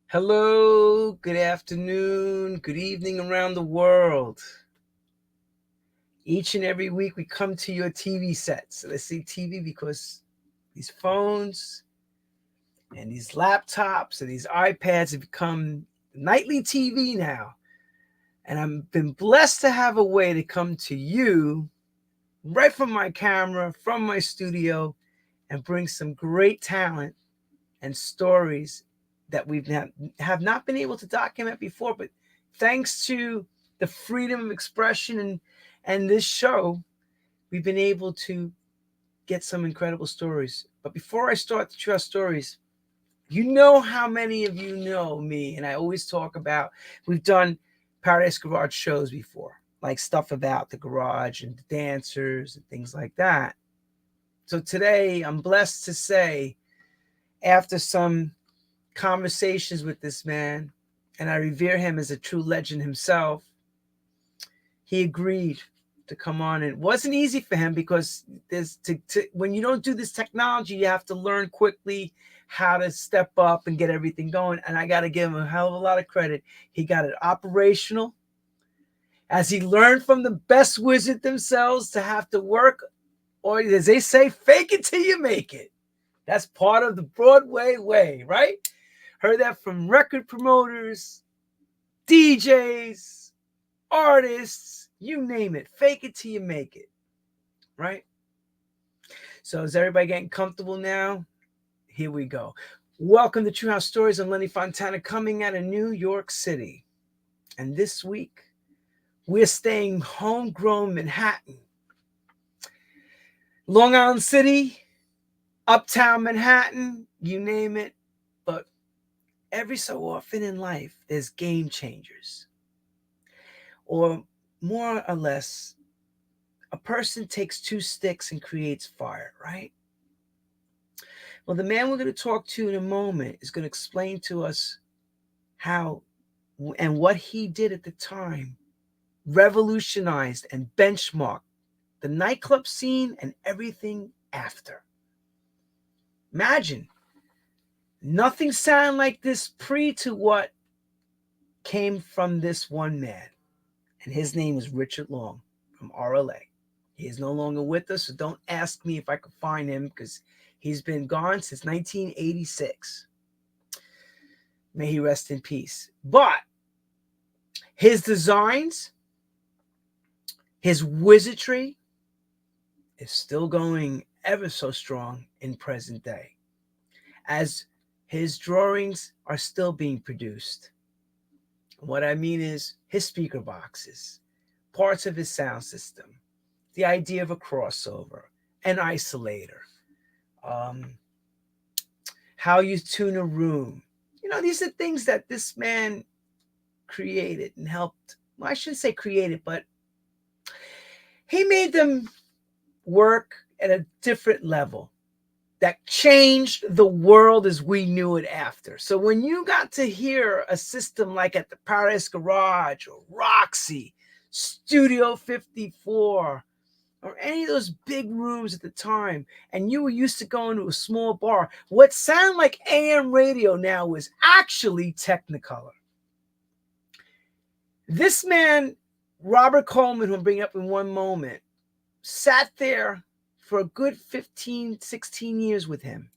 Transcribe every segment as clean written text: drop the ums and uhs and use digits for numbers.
Hello, good afternoon, good evening around the world. Each and every week we come to your TV sets. Let's say TV because these phones and these laptops and these iPads have become nightly TV now. And I've been blessed to have a way to come to you right from my camera, from my studio, and bring some great talent and stories that have not been able to document before. But thanks to the freedom of expression and this show, we've been able to get some incredible stories. But before I start the true stories, you know how many of you know me, and I always talk about we've done Paradise Garage shows before, like stuff about the garage and the dancers and things like that. So today I'm blessed to say, after some conversations with this man, and I revere him as a true legend himself, he agreed to come on. And it wasn't easy for him because when you don't do this technology, you have to learn quickly how to step up and get everything going. And I got to give him a hell of a lot of credit. He got it operational as he learned from the best wizard themselves to have to work, or as they say, fake it till you make it. That's part of the Broadway way, right? Heard that from record promoters, DJs, artists, you name it. Fake it till you make it, right? So is everybody getting comfortable now? Here we go. Welcome to True House Stories. I'm Lenny Fontana coming out of New York City. And this week, we're staying homegrown Manhattan. Long Island City, Uptown Manhattan, you name it. But every so often in life, there's game changers. Or more or less, a person takes two sticks and creates fire, right? Well, the man we're going to talk to in a moment is going to explain to us how and what he did at the time revolutionized and benchmarked the nightclub scene and everything after. Imagine, nothing sounded like this pre to what came from this one man. And his name is Richard Long from RLA. He is no longer with us, so don't ask me if I could find him because he's been gone since 1986. May he rest in peace. But his designs, his wizardry is still going ever so strong in present day, as his drawings are still being produced. What I mean is his speaker boxes, parts of his sound system, the idea of a crossover, an isolator, how you tune a room. You know, these are things that this man created and helped. Well, I shouldn't say created, but he made them work at a different level that changed the world as we knew it after. So when you got to hear a system like at the Paradise Garage or Roxy, Studio 54, or any of those big rooms at the time, and you were used to going to a small bar, what sounded like AM radio now was actually Technicolor. This man, Robert Coleman, who I'll bring up in one moment, sat there for a good 15, 16 years with him.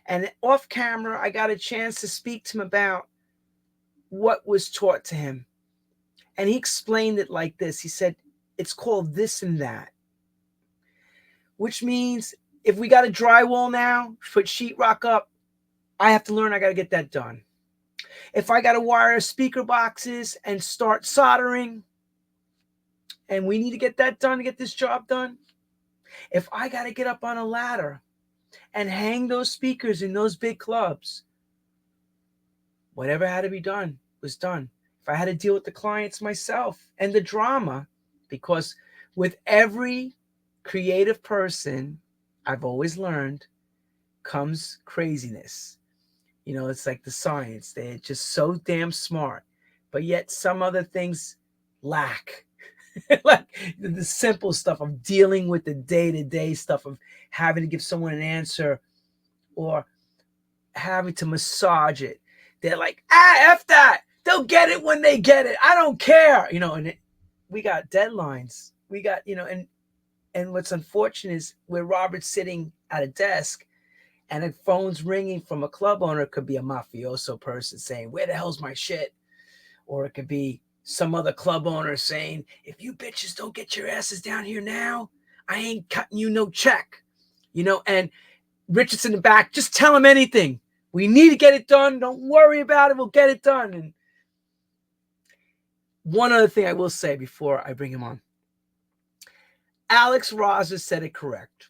And off camera, I got a chance to speak to him about what was taught to him. And he explained it like this. He said, it's called this and that. Which means if we got a drywall now, put sheetrock up, I have to learn, I got to get that done. If I got to wire speaker boxes and start soldering, and we need to get that done to get this job done. If I got to get up on a ladder and hang those speakers in those big clubs, whatever had to be done was done. If I had to deal with the clients myself and the drama, because with every creative person, I've always learned, comes craziness. You know, it's like the science. They're just so damn smart, but yet some other things lack. Like the simple stuff of dealing with the day-to-day stuff of having to give someone an answer or having to massage it. they're like, F that. They'll get it when they get it. I don't care. And we got deadlines. We got, and what's unfortunate is where Robert's sitting at a desk and a phone's ringing from a club owner. It could be a mafioso person saying, where the hell's my shit? Or it could be some other club owner saying, if you bitches don't get your asses down here now, I ain't cutting you no check. And Richard's in the back, just tell him anything. We need to get it done. Don't worry about it. We'll get it done. And one other thing I will say before I bring him on. Alex Rosner said it correct.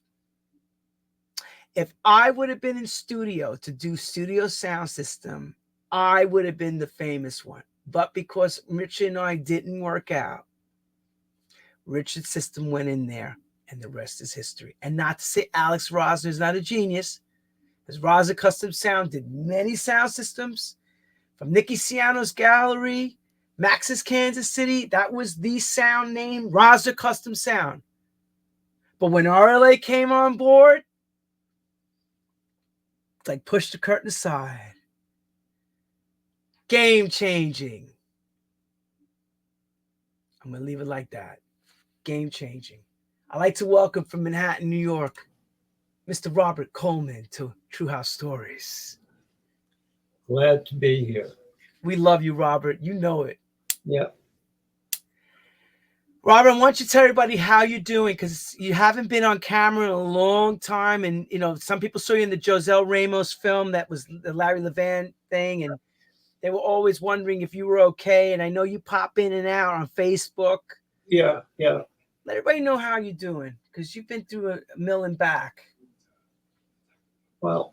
If I would have been in studio to do studio sound system, I would have been the famous one. But because Richard and I didn't work out, Richard's system went in there, and the rest is history. And not to say Alex Rosner is not a genius, because Rosner Custom Sound did many sound systems, from Nicky Ciano's Gallery, Max's Kansas City. That was the sound name, Rosner Custom Sound. But when RLA came on board, it's like push the curtain aside. Game changing. I'm going to leave it like that. Game changing. I'd like to welcome from Manhattan, New York, Mr. Robert Coleman to True House Stories. Glad to be here. We love you, Robert. You know it. Yeah. Robert, I want you to tell everybody how you're doing, because you haven't been on camera in a long time. And, some people saw you in the Joselle Ramos film that was the Larry Levan thing. And they were always wondering if you were okay. And I know you pop in and out on Facebook. Yeah. Let everybody know how you're doing, because you've been through a mill and back. Well,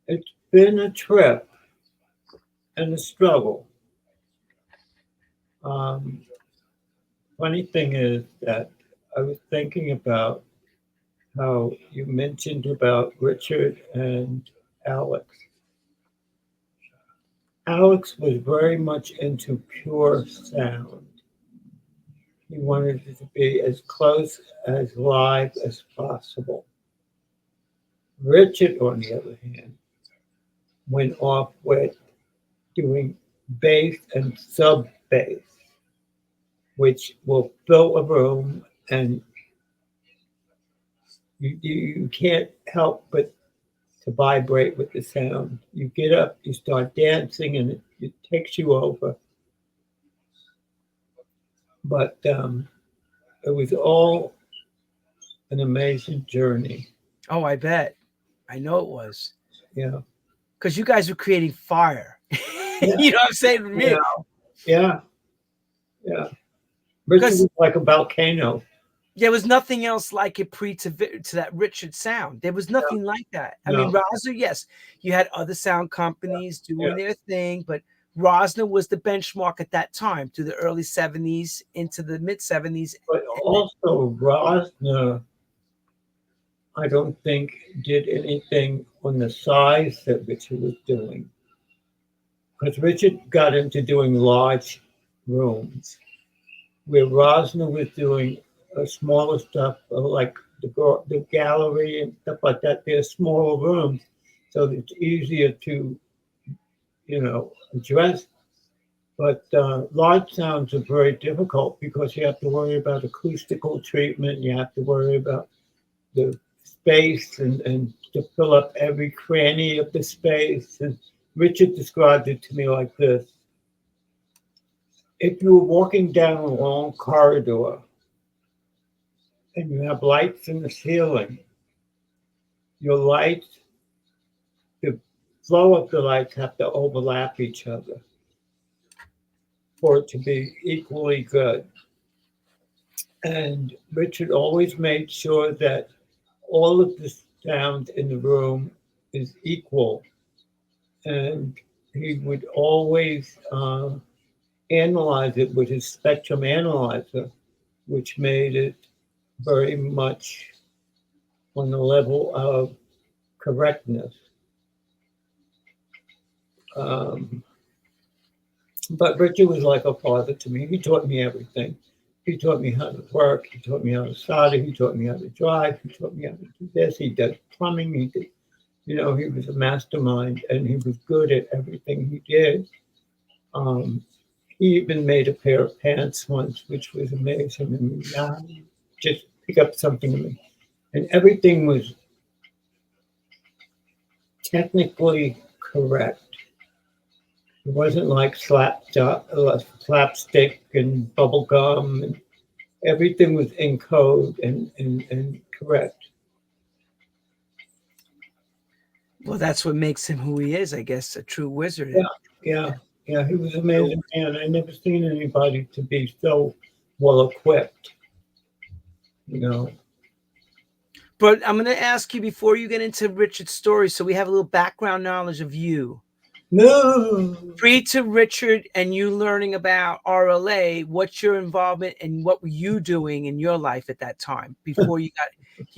it's been a trip and a struggle. Funny thing is that I was thinking about how you mentioned about Richard and Alex. Alex was very much into pure sound. He wanted it to be as close as live as possible. Richard, on the other hand, went off with doing bass and sub-bass, which will fill a room, and you can't help but to vibrate with the sound. You get up, you start dancing, and it takes you over. But it was all an amazing journey. Oh, I bet. I know it was. Yeah. Because you guys were creating fire. Yeah. You know what I'm saying to me? Yeah. Richard was like a volcano. There was nothing else like it to that Richard sound. There was nothing like that. I mean, Rosner, yes, you had other sound companies doing their thing, but Rosner was the benchmark at that time, to the early 70s into the mid 70s. But also Rosner, I don't think, did anything on the size that Richard was doing. Because Richard got into doing large rooms, where Rosner was doing smaller stuff, like the gallery and stuff like that. They're smaller rooms, so it's easier to, address. But large sounds are very difficult, because you have to worry about acoustical treatment. You have to worry about the space and to fill up every cranny of the space. And Richard described it to me like this. If you were walking down a long corridor and you have lights in the ceiling, your lights, the flow of the lights have to overlap each other for it to be equally good. And Richard always made sure that all of the sound in the room is equal. And he would always analyze it with his spectrum analyzer, which made it very much on the level of correctness. But Richard was like a father to me. He taught me everything. He taught me how to work. He taught me how to solder. He taught me how to drive. He taught me how to do this. He did plumbing. You know, he was a mastermind and he was good at everything he did. Um, he even made a pair of pants once, which was amazing. I mean, just pick up something, and everything was technically correct. It wasn't like slapstick and bubble gum. And everything was in code and correct. Well, that's what makes him who he is, I guess, a true wizard. Yeah, yeah, yeah. He was an amazing man. I never seen anybody to be so well equipped. You know. But I'm going to ask you before you get into Richard's story, so we have a little background knowledge of you. No. Pre to Richard and you learning about RLA, what's your involvement and what were you doing in your life at that time before you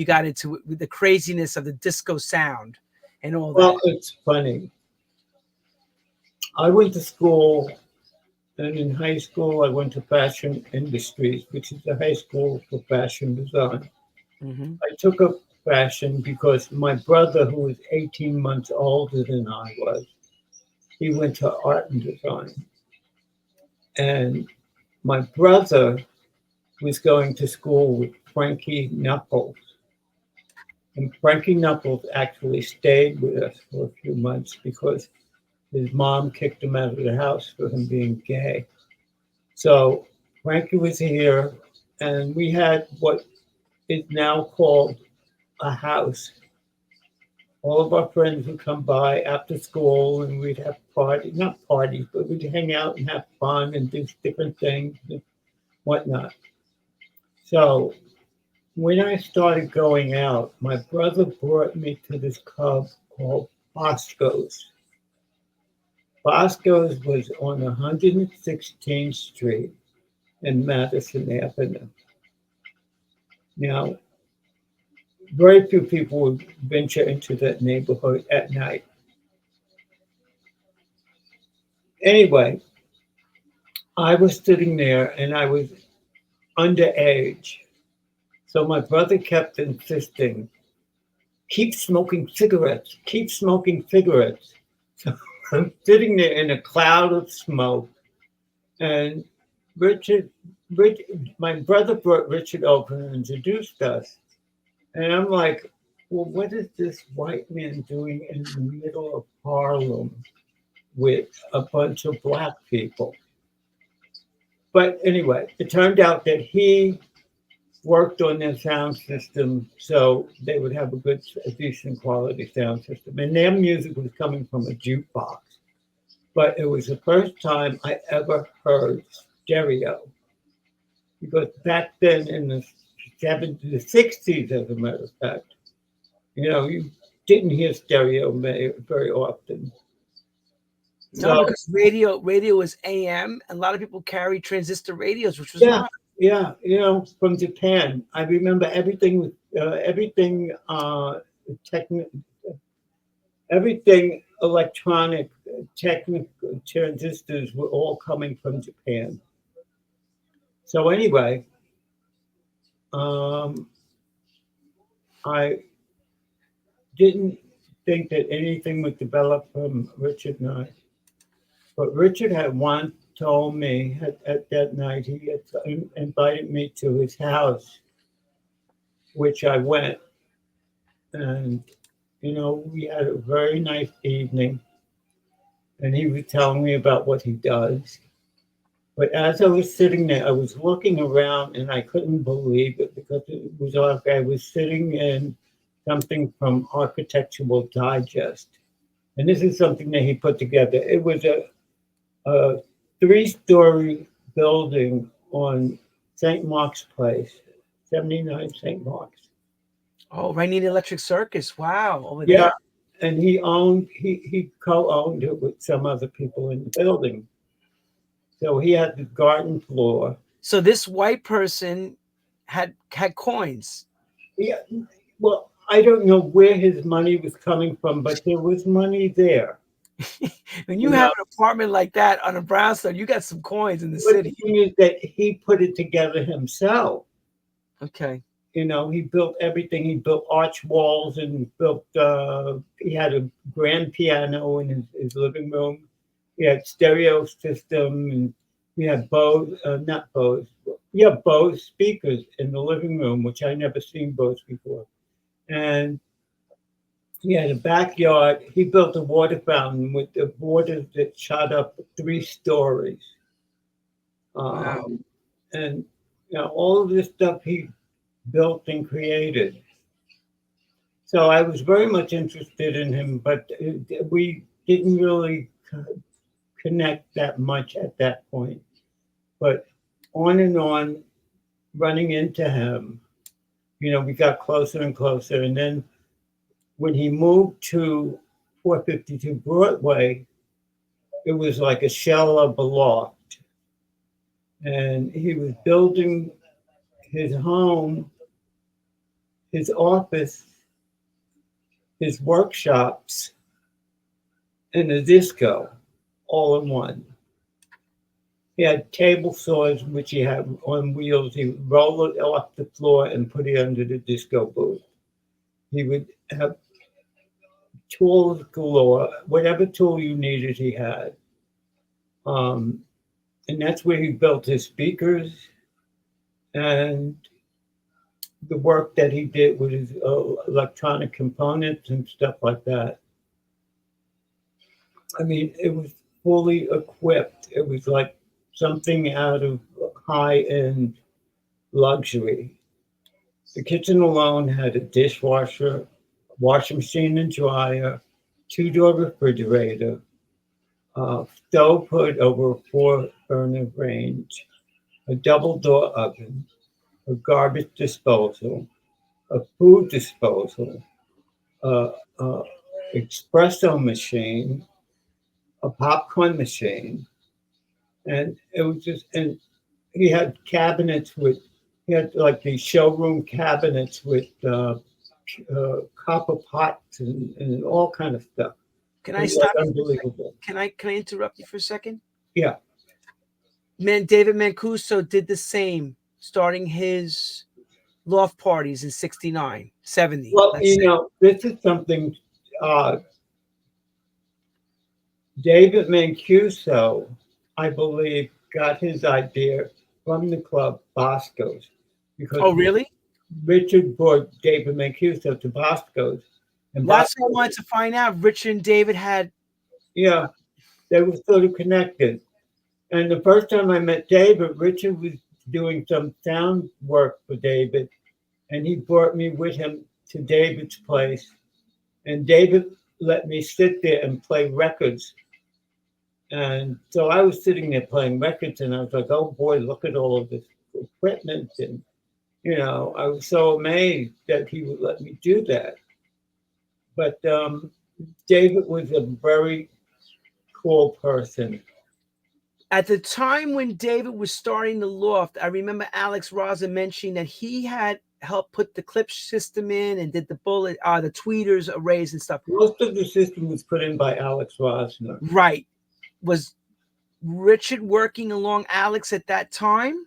got into the craziness of the disco sound and all that? Well, it's funny. I went to school, and in high school, I went to Fashion Industries, which is the high school for fashion design. Mm-hmm. I took up fashion because my brother, who was 18 months older than I was, he went to art and design. And my brother was going to school with Frankie Knuckles. And Frankie Knuckles actually stayed with us for a few months because his mom kicked him out of the house for him being gay. So Frankie was here, and we had what is now called a house. All of our friends would come by after school, and we'd have parties, not parties, but we'd hang out and have fun and do different things and whatnot. So when I started going out, my brother brought me to this club called Bosco's. Bosco's was on 116th Street and Madison Avenue. Now, very few people would venture into that neighborhood at night. Anyway, I was sitting there and I was underage. So my brother kept insisting, keep smoking cigarettes, keep smoking cigarettes. So I'm sitting there in a cloud of smoke, and my brother brought Richard over and introduced us. And I'm like, well, what is this white man doing in the middle of Harlem with a bunch of black people? But anyway, it turned out that he worked on their sound system so they would have a decent quality sound system. And their music was coming from a jukebox. But it was the first time I ever heard stereo. Because back then in the 70s, the 60s, as a matter of fact, you know, you didn't hear stereo very often. No, because radio was AM, and a lot of people carried transistor radios, which was yeah, yeah. You know, from Japan, I remember everything, everything electronic, technical transistors were all coming from Japan. So anyway, I didn't think that anything would develop from Richard and I. But Richard had once told me at that night, he had invited me to his house, which I went. And, you know, we had a very nice evening. And he was telling me about what he does. But as I was sitting there, I was looking around and I couldn't believe it because it was like I was sitting in something from Architectural Digest. And this is something that he put together. It was a 3-story building on St. Mark's Place, 79 St. Mark's. Oh, right near the Electric Circus. Wow. Over Yeah. there. And he co-owned it with some other people in the building. So he had the garden floor. So this white person had coins. Yeah. Well, I don't know where his money was coming from, but there was money there. When you have an apartment like that on a brownstone, you got some coins in the city. The thing is that he put it together himself. Okay. he built everything. He built arch walls and built. He had a grand piano in his living room. He had stereo system, and he had Bose, not Bose, yeah, Bose speakers in the living room, which I never seen Bose before. And he had a backyard. He built a water fountain with the water that shot up 3 stories. Wow. And all of this stuff he built and created. So I was very much interested in him, but we didn't really connect that much at that point. But on and on, running into him, we got closer and closer. And then when he moved to 452 Broadway, it was like a shell of a loft. And he was building his home, his office, his workshops, and a disco all in one. He had table saws, which he had on wheels. He would roll it off the floor and put it under the disco booth. He would have tools galore, whatever tool you needed, he had. And that's where he built his speakers and the work that he did with his electronic components and stuff like that. I mean, it was fully equipped. It was like something out of high-end luxury. The kitchen alone had a dishwasher, washing machine and dryer, 2-door refrigerator, stove hood over a 4-burner range, a double-door oven, a garbage disposal, a food disposal, a espresso machine, a popcorn machine, and it was just, and he had he had like these showroom cabinets with copper pots and all kind of stuff. Can I stop? Unbelievable. Can I interrupt you for a second? Yeah. David Mancuso did the same, starting his loft parties in 69, 70. Well, this is something David Mancuso, I believe, got his idea from the club Bosco's. Because really? Richard brought David Mancuso to Bosco's. And that's what I wanted to find out. Richard and David had... Yeah, they were sort of connected. And the first time I met David, Richard was doing some sound work for David. And he brought me with him to David's place. And David let me sit there and play records. And so I was sitting there playing records, and I was like, oh boy, look at all of this equipment. And, I was so amazed that he would let me do that. But David was a very cool person. At the time when David was starting the loft, I remember Alex Rosa mentioning that he had helped put the clip system in and did the the tweeters arrays and stuff. Most of the system was put in by Alex Rosner. Right. Was Richard working along Alex at that time?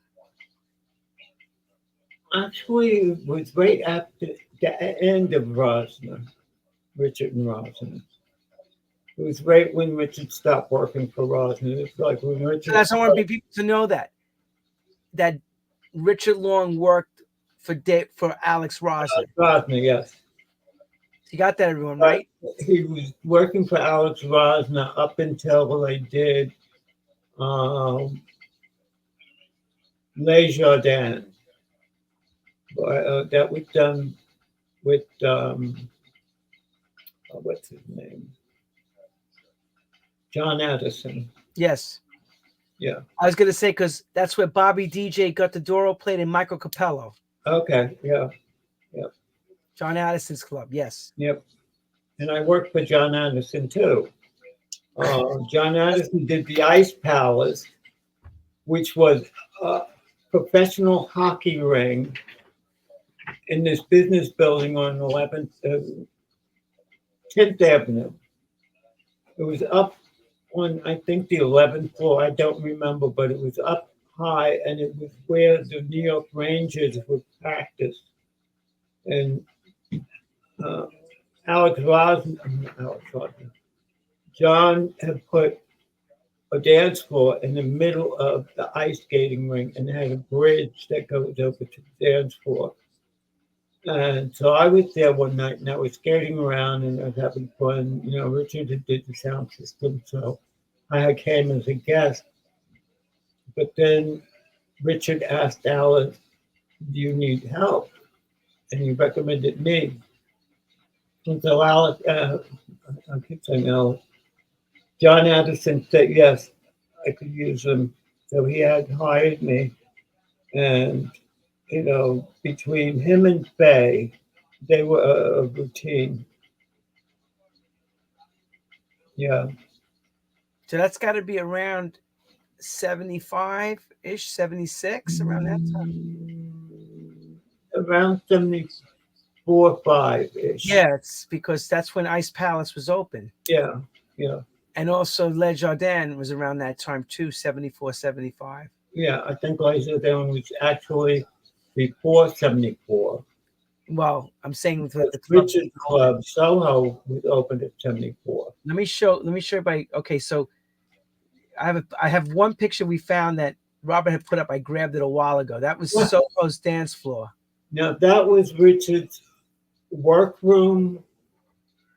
Actually, it was right after the end of Rosner, Richard and Rosner. It was right when Richard stopped working for Rosner. It's like when Richard. I want people to know that Richard Long worked for Alex Rosner. Rosner, yes. You got that, everyone, right? He was working for Alex Rosner up until they did Les Jardins. That was done with what's his name? John Addison. Yes. Yeah. I was gonna say because that's where Bobby DJ got the Doro played and Michael Capello. Okay. Yeah. Yep. John Addison's club. Yes. Yep. And I worked for John Addison too. John Addison did the Ice Palace, which was a professional hockey ring in this business building on 10th Avenue. It was up on, I think, the 11th floor. I don't remember, but it was up high, and it was where the New York Rangers would practice. and Alex Rosman, John had put a dance floor in the middle of the ice skating rink and had a bridge that goes over to the dance floor. And so I was there one night and I was skating around and I was having fun. You know, Richard had did the sound system, so I came as a guest. But then Richard asked Alice, "Do you need help?" And he recommended me. And so Alice, I keep saying Alice, John Addison said, yes, I could use him. So he had hired me. And, you know, between him and Faye, they were a routine. Yeah. So that's got to be around 75-ish, 76, around that time. Around 74, 5-ish. Yeah, it's because that's when Ice Palace was open. Yeah, yeah. And also Le Jardin was around that time too, 74, 75. Yeah, I think Le Jardin was actually before 74. Well, I'm saying with the Richard Club, Soho was opened at 74. Let me show everybody. Okay, so I have one picture we found that Robert had put up. I grabbed it a while ago. That was Soho's dance floor. Now that was Richard's workroom,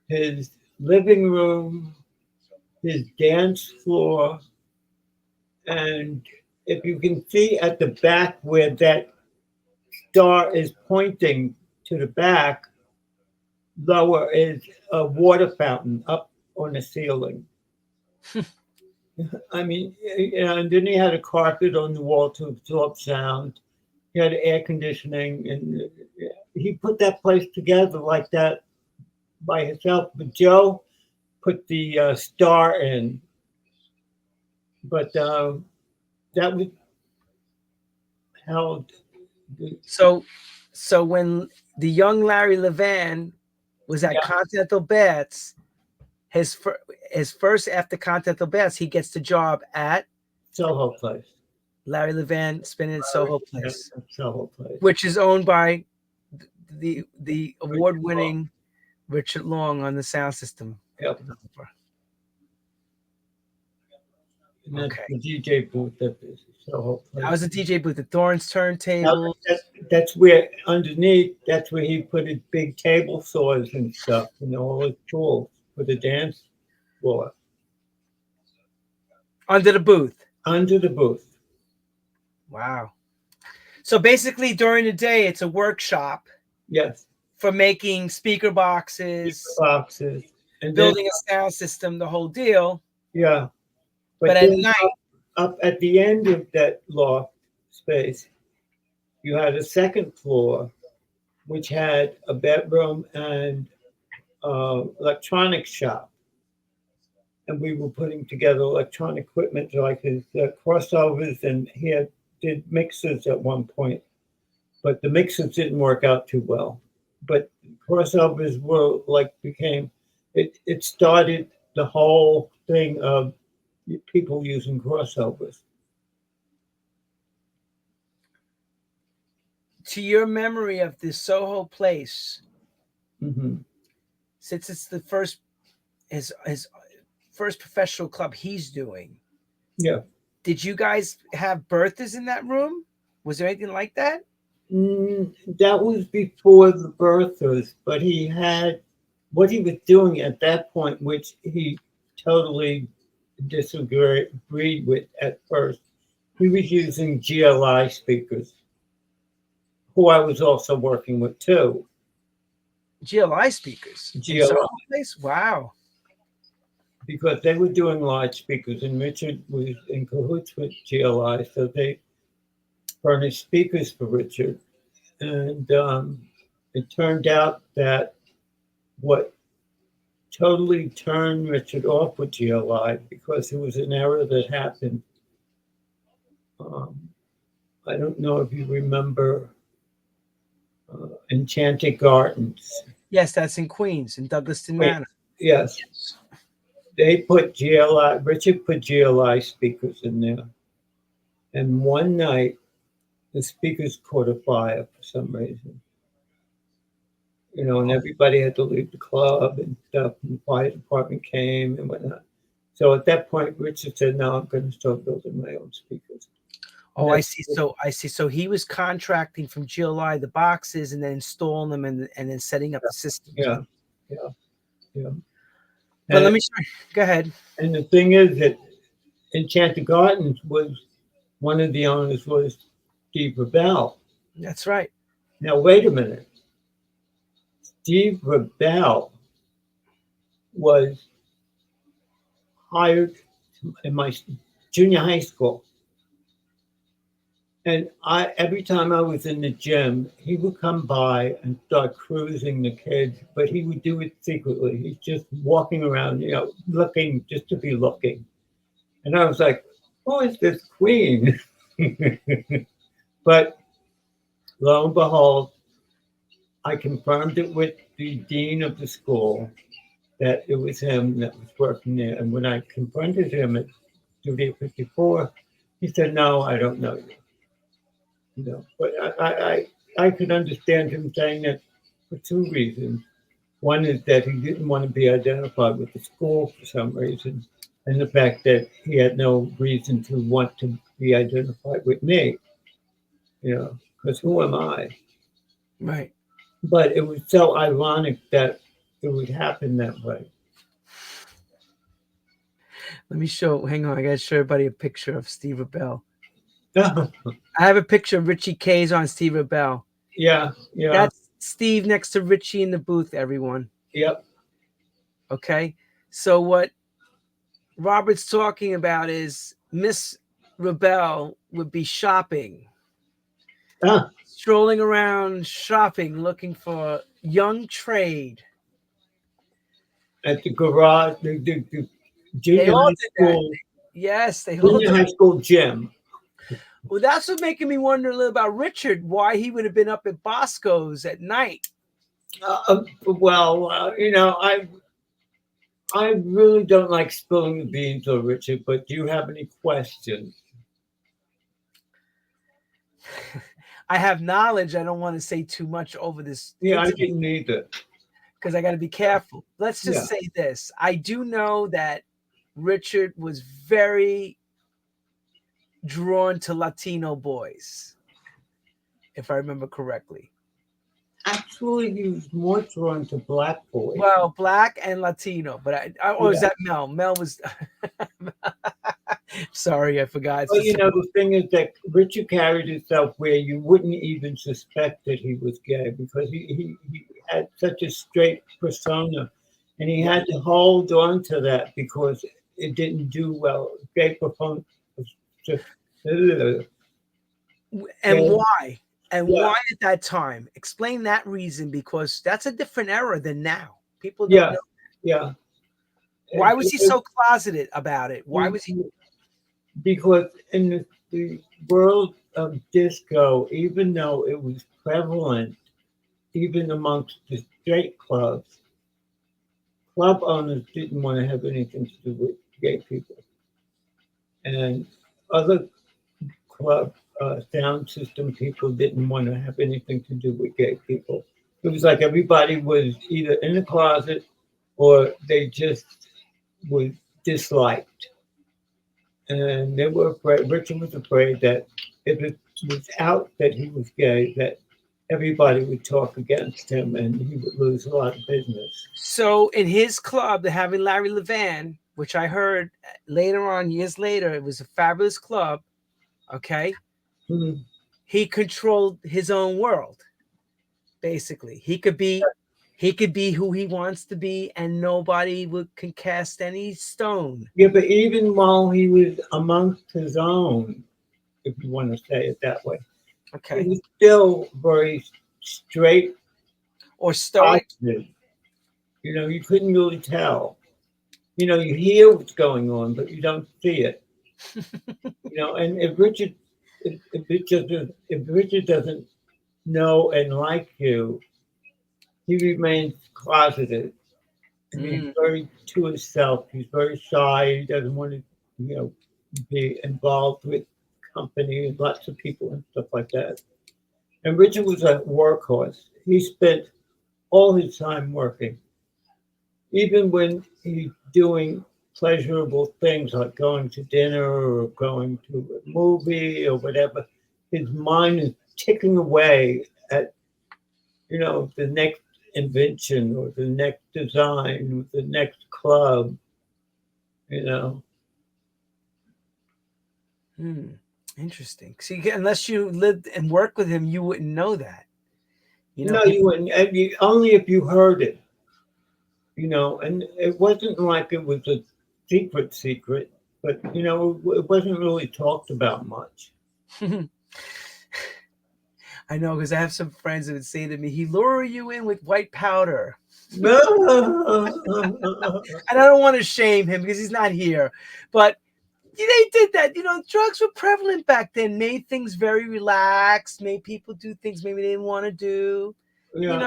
his living room, his dance floor, and if you can see at the back where that star is pointing to the back, lower is a water fountain up on the ceiling. I mean, you know, and then he had a carpet on the wall to absorb sound. He had air conditioning, and he put that place together like that by himself. But Joe put the star in. But that was held. So when the young Larry Levan was at Continental Baths, his first after Continental Baths, he gets the job at SoHo Place. Larry Levan spinning at SoHo Place, SoHo Place, which is owned by the award-winning Richard Long on the sound system. Yep. Okay. The DJ booth at the SoHo Place. That was a DJ booth. The Thorns turntable. That's where underneath. That's where he put his big table saws and stuff, and all his tools for the dance floor. Under the booth. Under the booth. Wow. So basically, during the day, it's a workshop. Yes. For making speaker boxes. And building a sound system, the whole deal. Yeah. But at night. Up at the end of that loft space, you had a second floor, which had a bedroom and electronics shop. And we were putting together electronic equipment like his crossovers, and he did mixers at one point. But the mixers didn't work out too well. But crossovers were it started the whole thing of people using crossovers. To your memory of the SoHo Place, since it's the first his first professional club he's doing. Yeah. Did you guys have Berthas in that room? Was there anything like that? That was before the Berthas, but he had what he was doing at that point, which he totally disagreed with at first. He was using GLI speakers, who I was also working with too. GLI speakers? GLI. Wow. Because they were doing large speakers, and Richard was in cahoots with GLI, so they furnished speakers for Richard. And it turned out that what totally turned Richard off with GLI, because it was an error that happened. I don't know if you remember Enchanted Gardens. Yes, that's in Queens, in Douglaston Manor. Yes. They put GLI, Richard put GLI speakers in there. And one night, the speakers caught a fire for some reason. and everybody had to leave the club and stuff, and the fire department came and whatnot. So at that point, Richard said, "No, I'm going to start building my own speakers." And Oh, I see. So I see. So he was contracting from GLI the boxes and then installing them and then setting up the systems. yeah, yeah, yeah. But let And, me go ahead. and the thing is that Enchanted Gardens was one of the owners was Steve Rebell. That's right. Now wait a minute. Steve Rebell was hired in my junior high school. And every time I was in the gym, he would come by and start cruising the kids, but he would do it secretly. He's just walking around, looking just to be looking. And I was like, who is this queen? But lo and behold, I confirmed it with the dean of the school that it was him that was working there. And when I confronted him at Studio 54, he said, "No, I don't know you." But I could understand him saying that for two reasons. One is that he didn't want to be identified with the school for some reason, and the fact that he had no reason to want to be identified with me, because who am I? Right. But it was so ironic that it would happen that way. Let me show. Hang on, I gotta show everybody a picture of Steve Rebell. I have a picture of Richie K's on Steve Rebell. Yeah. That's Steve next to Richie in the booth, everyone. Yep. Okay. So what Robert's talking about is Miss Rebell would be shopping, strolling around shopping, looking for young trade. At the garage, the junior high school. Yes, they junior high school gym. Well, that's what making me wonder a little about Richard, why he would have been up at Bosco's at night. I really don't like spilling the beans on Richard, but do you have any questions? I have knowledge. I don't want to say too much over this. Yeah, I didn't either. Because I got to be careful. Let's just say this. I do know that Richard was very drawn to Latino boys, if I remember correctly. Actually, he was more drawn to black boys. Well, black and Latino, but is that Mel? Mel was. Sorry, I forgot. Well, the thing is that Richard carried himself where you wouldn't even suspect that he was gay because he had such a straight persona, and he had to hold on to that because it didn't do well. Gay persona. And why? And why at that time? Explain that reason, because that's a different era than now. People don't know. Yeah. Why was he so closeted about it? Why was he? Because in the world of disco, even though it was prevalent, even amongst the straight club owners didn't want to have anything to do with gay people. And other club sound system people didn't want to have anything to do with gay people. It was like everybody was either in the closet or they just was disliked. And they were afraid, Richard was afraid that if it was out that he was gay, that everybody would talk against him and he would lose a lot of business. So in his club, they're having Larry Levan, which I heard later on, years later, it was a fabulous club. Okay. Mm-hmm. He controlled his own world. Basically, he could be who he wants to be, and nobody can cast any stone. Yeah, but even while he was amongst his own, if you want to say it that way, okay, he was still very straight or stoic. You couldn't really tell. You hear what's going on, but you don't see it. And if Richard doesn't know and like you, he remains closeted. And he's very to himself. He's very shy. He doesn't want to, be involved with company and lots of people and stuff like that. And Richard was a workhorse. He spent all his time working. Even when he's doing pleasurable things like going to dinner or going to a movie or whatever, his mind is ticking away at, the next invention or the next design or the next club, you know. Interesting. See, unless you lived and worked with him, you wouldn't know that. No, you wouldn't. Only if you heard it, and it wasn't like it was a secret, but, it wasn't really talked about much. I know, because I have some friends that would say to me, he lure you in with white powder. No. And I don't want to shame him because he's not here. But they did that. Drugs were prevalent back then, made things very relaxed, made people do things maybe they didn't want to do. Yeah.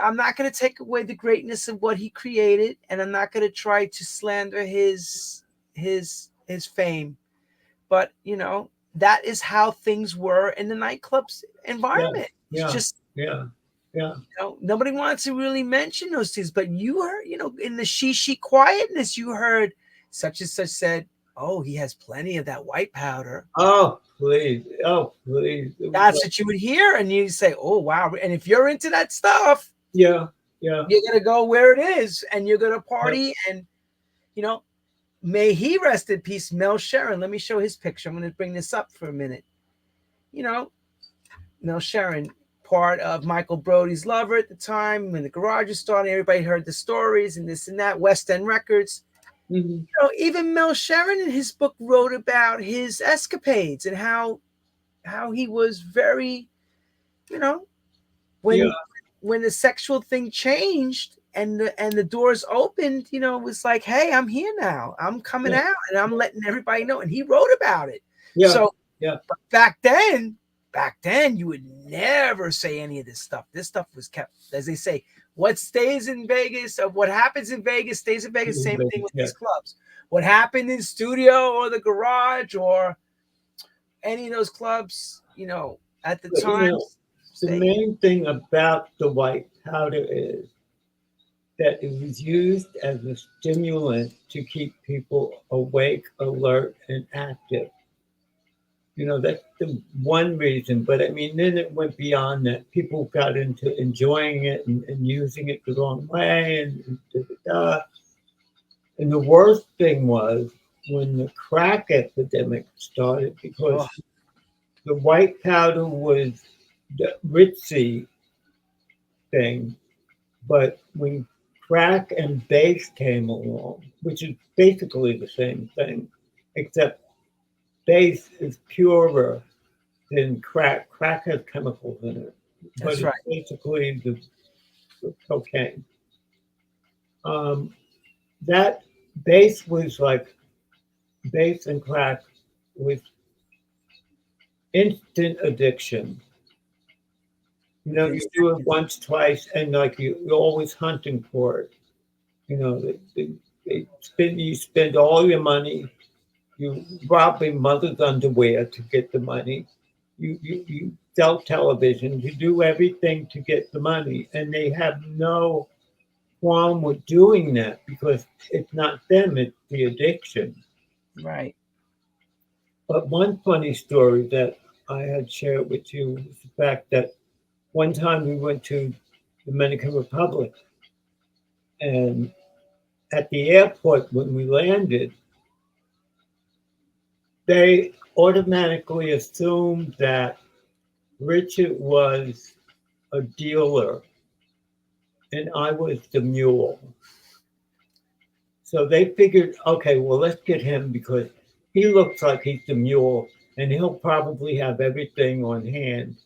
I'm not going to take away the greatness of what he created, and I'm not going to try to slander his fame. But, that is how things were in the nightclub's environment. Yeah. It's just, yeah. Nobody wants to really mention those things, but you heard, in the she quietness, you heard such and such said, oh, he has plenty of that white powder. Oh, please. That's what you would hear. And you say, oh, wow. And if you're into that stuff, yeah, you're going to go where it is and you're going to party. And, may he rest in peace, Mel Sharon. Let me show his picture. I'm going to bring this up for a minute. Mel Sharon, part of Michael Brody's lover at the time when the garage was starting. Everybody heard the stories and this and that, West End Records. Mm-hmm. Even Mel Sharon in his book wrote about his escapades and how he was very, when the sexual thing changed and the doors opened, it was like, hey, I'm here now. I'm coming out and I'm letting everybody know. And he wrote about it. Yeah. So but back then you would never say any of this stuff. This stuff was kept, as they say, what stays in Vegas, or what happens in Vegas stays in Vegas. Same thing with these clubs. What happened in studio or the garage or any of those clubs, at the time. The main thing about the white powder is that it was used as a stimulant to keep people awake, alert, and active. That's the one reason. But I mean, then it went beyond that. People got into enjoying it and using it the wrong way. And the worst thing was when the crack epidemic started, because the white powder was the ritzy thing. But when crack and base came along, which is basically the same thing, except base is purer than crack. Crack has chemicals in it, but it's basically the cocaine. That base was like base and crack with instant addiction. You do it once, twice, and like you're always hunting for it. You spend all your money. You rob your mother's underwear to get the money. You sell television. You do everything to get the money, and they have no qualm with doing that because it's not them; it's the addiction. Right. But one funny story that I had shared with you was the fact that one time we went to the Dominican Republic, and at the airport when we landed, they automatically assumed that Richard was a dealer and I was the mule. So they figured, okay, well, let's get him because he looks like he's the mule and he'll probably have everything on hand.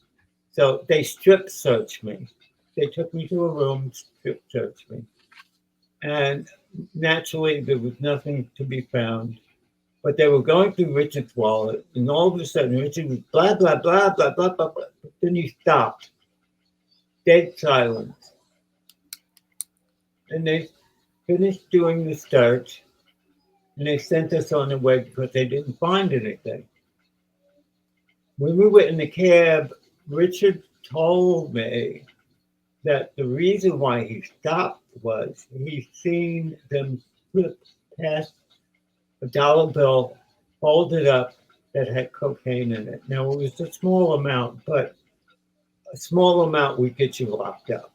So they strip searched me. They took me to a room, strip searched me. And naturally, there was nothing to be found. But they were going through Richard's wallet, and all of a sudden, Richard was blah, blah, blah, blah, blah, blah, blah. But then he stopped. Dead silence. And they finished doing the search, and they sent us on the way because they didn't find anything. When we were in the cab, Richard told me that the reason why he stopped was he seen them flip past a dollar bill folded up that had cocaine in it. Now, it was a small amount, but a small amount would get you locked up.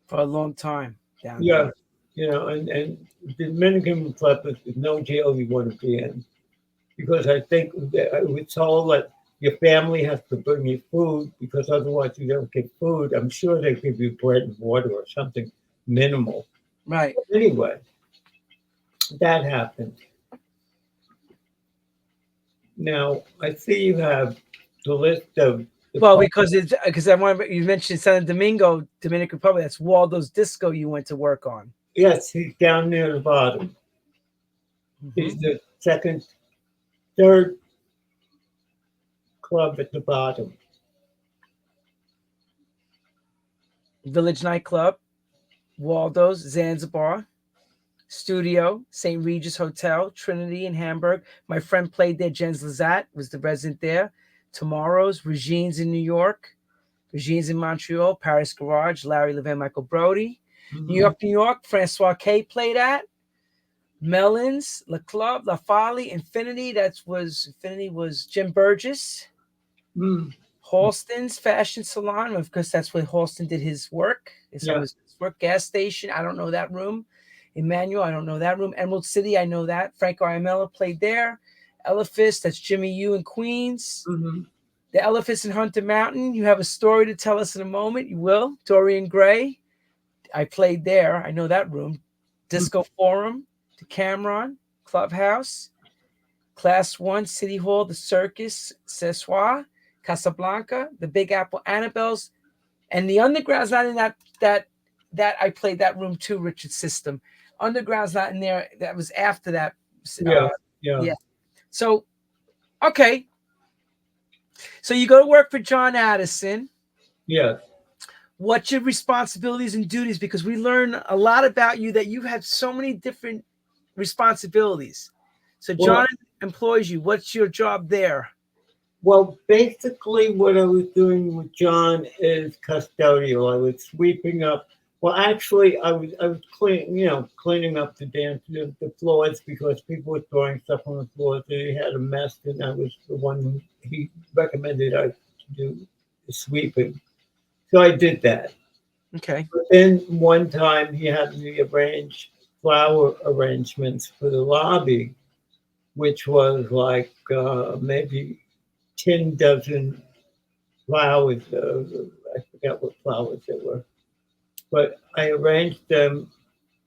For a long time down Yeah, there. and the Dominican Republic is no jail you want to be in, because I think that I was told that your family has to bring you food because otherwise you don't get food. I'm sure they give you bread and water or something minimal. Right. Anyway, that happened. Now I see you have the list of the Well, because I want you mentioned San Domingo, Dominican Republic. That's Waldo's Disco you went to work on. yes, he's down near the bottom. He's Mm-hmm. the second, third club at the bottom. Village Nightclub, Waldo's, Zanzibar, Studio, St. Regis Hotel, Trinity in Hamburg. My friend played there. Jens Lazat was the resident there. Tomorrow's, Regine's in New York, Regine's in Montreal, Paris Garage, Larry Levan, Michael Brody. Mhm. New York, Francois K played at. Melons, La Club, La Folly, Infinity. Infinity was Jim Burgess. Mm, Halston's Fashion Salon, of course, that's where Halston did his work. Some of yeah. his work. Gas Station, I don't know that room. Emmanuel, I don't know that room. Emerald City, I know that. Franco Ayamela played there. Elephant, that's Jimmy U in Queens. Hmm. The Elephants in Hunter Mountain, you have a story to tell us in a moment. You will. Dorian Gray, I played there. I know that room. Disco Forum, Decameron, Clubhouse, Class 1, City Hall, The Circus, Sessoir, Casablanca, The Big Apple, Annabelle's, and the Underground's not in that I played that room too, Richard System. Underground's not in there. That was after that. Yeah. Yeah. Yeah. So, okay. So you go to work for John Addison. Yes. What's your responsibilities and duties? Because we learn a lot about you that you've had so many different responsibilities. So Well, John employs you. What's your job there? well, basically, what I was doing with John is custodial. I was sweeping up. Well, actually, I was cleaning up the floors because people were throwing stuff on the floors. They had a mess, and I was the one he recommended I do the sweeping. So I did that. Okay. But then one time he had me arrange flower arrangements for the lobby, which was like maybe 10 dozen flowers. I forgot what flowers they were. But I arranged them.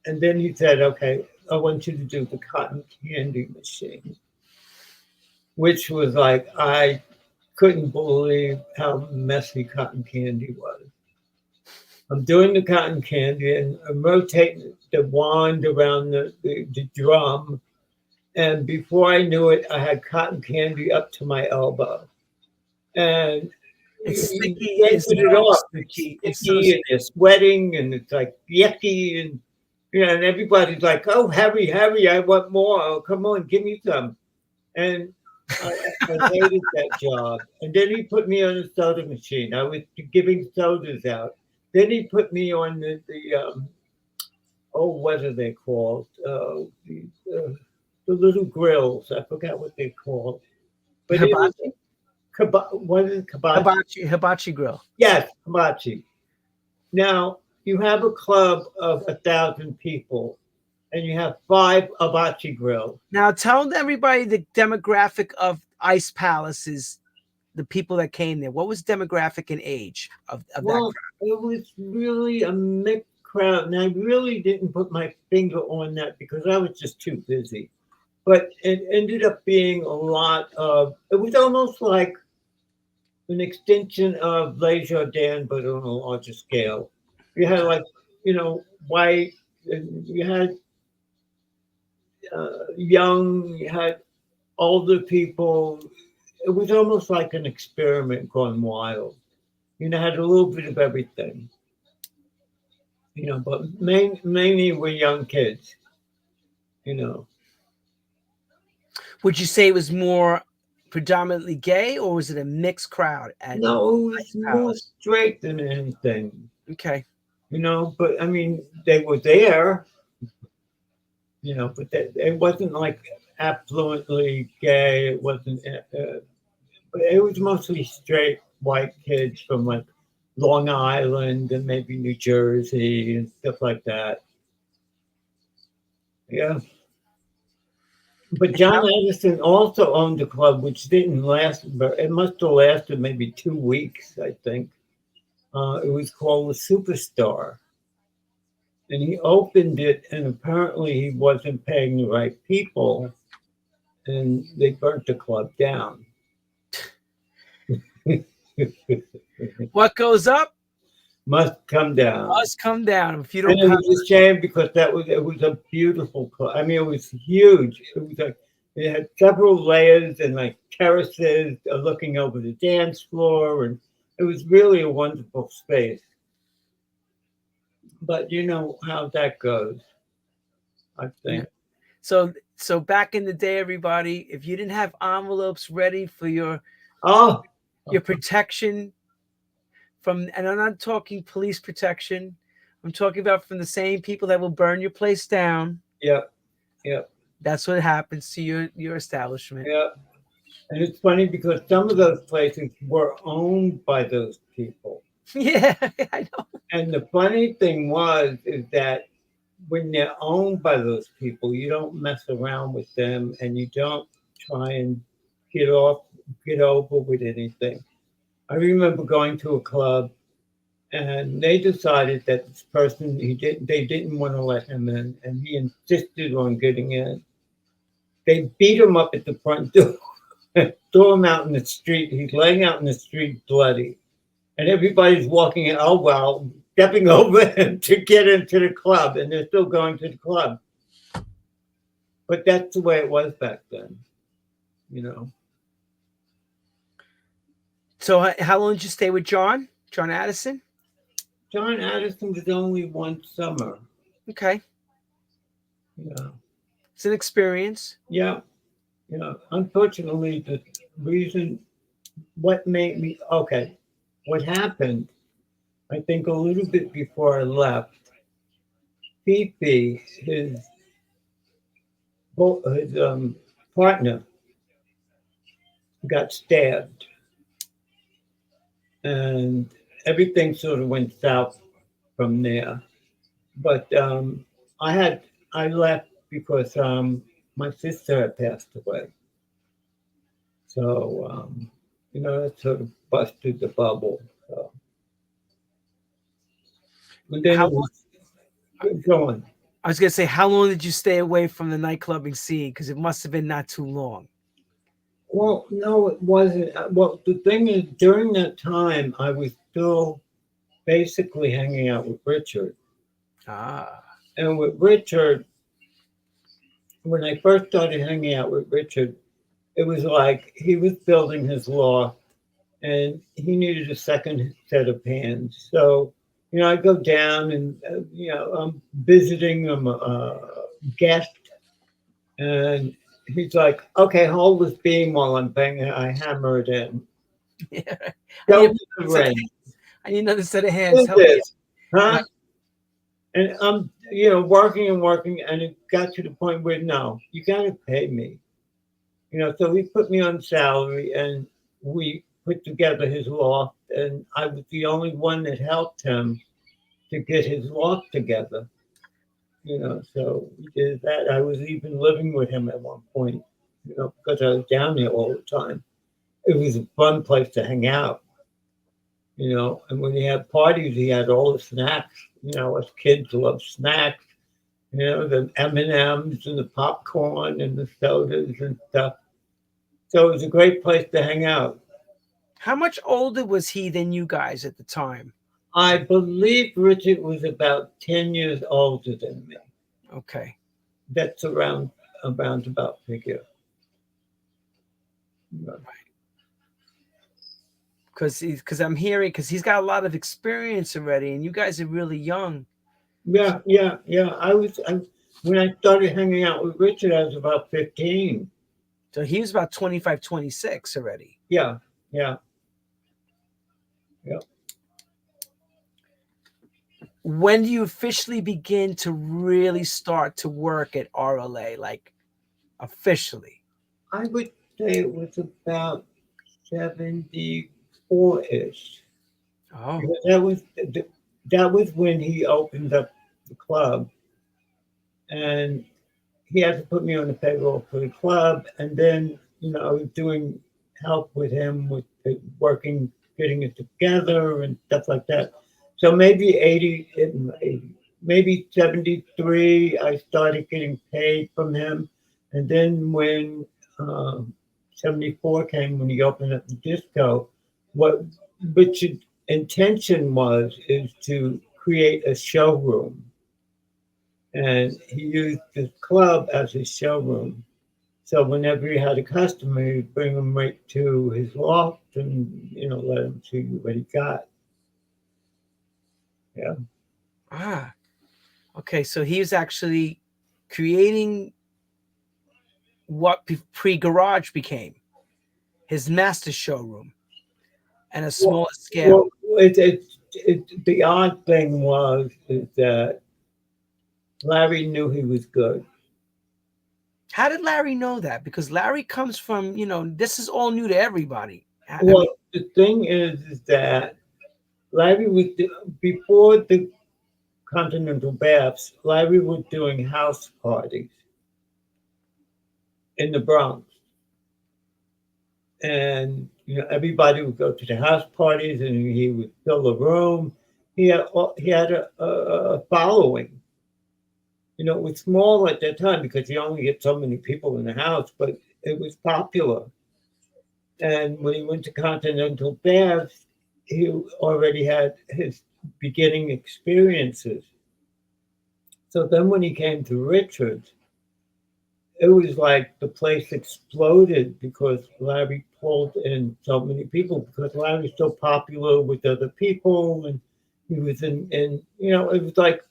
And then he said, okay, I want you to do the cotton candy machine, which was like, I couldn't believe how messy cotton candy was. I'm doing the cotton candy and I'm rotating the wand around the drum. And before I knew it, I had cotton candy up to my elbow. And It's you sticky. can't It's get it so off. It's sticky. It's so sticky and you're sweating and it's like yucky and and everybody's like, "Oh, Harry, Harry, I want more. Oh, come on, give me some." And I, I hated that job. And then he put me on a soda machine. I was giving sodas out. Then he put me on oh, what are they called? The little grills. I forgot what they called. But it was hibachi. what is it, kibachi? Hibachi grill. Yes, kibachi. Now you have a club of 1,000 people, and you have 5 hibachi grills. Now tell everybody the demographic of Ice Palaces, the people that came there. What was demographic and age of that Well, it was really a mixed crowd, and I really didn't put my finger on that because I was just too busy. But it ended up being a lot of. It was almost like an extension of Les Jardins, but on a larger scale. You had like, white, and you had young, you had older people. It was almost like an experiment gone wild. Had a little bit of everything. But mainly we're young kids. You know, Would you say it was more predominantly gay, or was it a mixed crowd at no, it was Ice more Palace? straight than anything. Okay. But I mean, they were there, but it wasn't like affluently gay. It wasn't, but it was mostly straight white kids from like Long Island and maybe New Jersey and stuff like that. Yeah. But And John Addison also owned a club which didn't last, but it must have lasted maybe 2 weeks, I think. It was called the Superstar. And he opened it, and apparently he wasn't paying the right people, and they burnt the club down. what goes up Must come down. must come down. If you And don't it pay, was a shame because it was a beautiful club. I mean, it was huge. It was like it had several layers and like terraces looking over the dance floor, and it was really a wonderful space. But you know how that goes, I yeah. think. So back in the day, everybody, if you didn't have envelopes ready for Oh, your protection from, and I'm not talking police protection, I'm talking about from the same people that will burn your place down. yeah, yeah, That's what happens to your establishment. yeah. And it's funny because some of those places were owned by those people. Yeah, I know. And the funny thing is that when they're owned by those people, you don't mess around with them and you don't try and get off, get over with anything. I remember going to a club and they decided that this person they didn't want to let him in, and he insisted on getting in. They beat him up at the front door, threw him out in the street. He's laying out in the street bloody, and everybody's walking in. Oh well, stepping over him to get into the club, and they're still going to the club. But that's the way it was back then, you know. So how long did you stay with John Addison? John Addison was only one summer. Okay, Yeah, it's an experience. yeah, yeah. Unfortunately, the reason what made me okay, what happened, I think a little bit before I left, Fifi, his partner, got stabbed, and everything sort of went south from there. But I had I left because my sister had passed away, so that sort of busted the bubble. So, and then How it was going. I was gonna say, how long did you stay away from the nightclubbing scene? Because it must have been not too long. Well, no, it wasn't. Well, the thing is, during that time, I was still basically hanging out with Richard. Ah, And with Richard, when I first started hanging out with Richard, it was like he was building his loft and he needed a second set of hands. So, I go down and, I'm visiting him, a guest, and he's like, okay, hold this beam while I'm banging. I hammer it in. yeah. I need, Show a me the set of ring. hands. I need another set of hands. Do Help me. this, huh? And I'm, working and working, and it got to the point where no, you got to pay me. So he put me on salary, and we put together his loft, and I was the only one that helped him to get his loft together. So we did that. I was even living with him at one point, because I was down there all the time. It was a fun place to hang out, and when he had parties, he had all the snacks. Us kids love snacks. The M&Ms and the popcorn and the sodas and stuff. So it was a great place to hang out. How much older was he than you guys at the time? I believe Richard was about 10 years older than me. Okay. That's around about figure. Because I'm hearing, because he's got a lot of experience already, and you guys are really young. Yeah, yeah, yeah. When I started hanging out with Richard, I was about 15. So he was about 25, 26 already. Yeah, yeah, yeah. when do you officially begin to really start to work at RLA, like officially? I would say it was about 74-ish. Oh, Because that was when he opened up the club, and he had to put me on the payroll for the club, and then I was doing help with him with the working, getting it together and stuff like that. So maybe 80, maybe 73, I started getting paid from him, and then when 74 came, when he opened up the disco, what Richard's intention was is to create a showroom, and he used this club as his showroom. So whenever he had a customer, he'd bring them right to his loft and let him see what he got. Yeah. ah, okay. So he was actually creating what pre garage became his master showroom and a Well, smaller scale. well, the odd thing was is that Larry knew he was good. How did Larry know that? Because Larry comes from, this is all new to everybody. I Well, mean, the thing is that Larry was before the continental baths. Larry was doing house parties in the Bronx, and everybody would go to the house parties, and he would fill the room. He had a following. It was small at that time because you only get so many people in the house, but it was popular. And when he went to Continental Baths, he already had his beginning experiences. So then when he came to Richards, it was like the place exploded because Larry pulled in so many people because Larry's so popular with other people, and he was it was like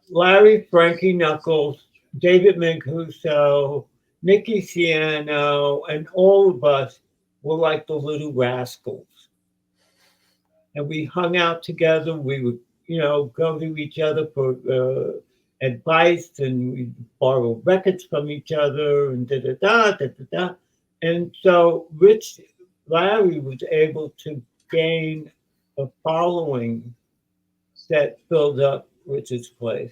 Larry, Frankie Knuckles, David Mancuso, Nicky Siano, and all of us were like the little rascals. And we hung out together. We would, go to each other for advice, and we borrow records from each other, and da da da da da da. And so Larry was able to gain a following that filled up Richard's place.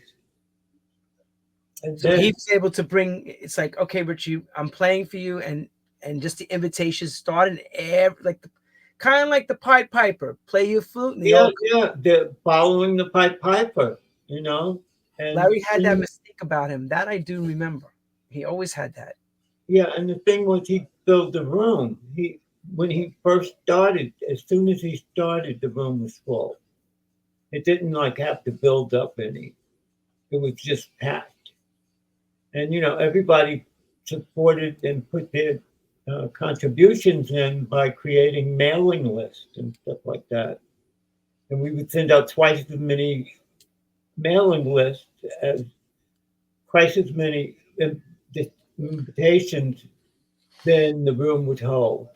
And so he then, was able to bring. It's like, okay, Richie, I'm playing for you, and just the invitations started like kind of like the Pied Piper, play your flute, and they yeah, all. yeah, they're following the Pied Piper, you know, and Larry had that mystique about him that I do remember. He always had that. yeah, and the thing was, he filled the room. When he first started, as soon as he started, the room was full. It didn't like have to build up any. It was just packed, and everybody supported and put their contributions in by creating mailing lists and stuff like that. And we would send out twice as many mailing lists as twice as many invitations than the room would hold.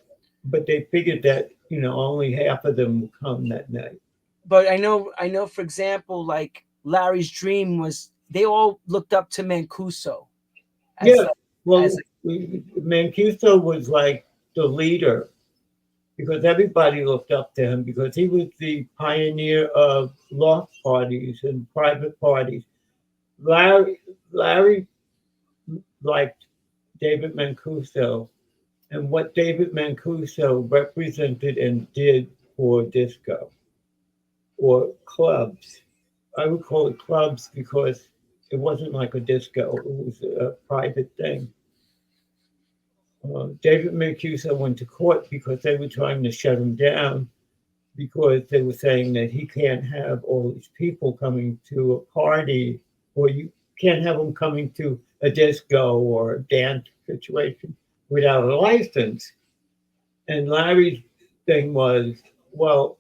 But they figured that only half of them would come that night. But I know, for example, like Larry's dream was they all looked up to Mancuso as Yeah, like as well, Mancuso was like the leader because everybody looked up to him because he was the pioneer of loft parties and private parties. Larry liked David Mancuso and what David Mancuso represented and did for disco or clubs. I would call it clubs because it wasn't like a disco, it was a private thing. David Mancuso went to court because they were trying to shut him down because they were saying that he can't have all these people coming to a party, or you can't have them coming to a disco or a dance situation without a license. And Larry's thing was, well,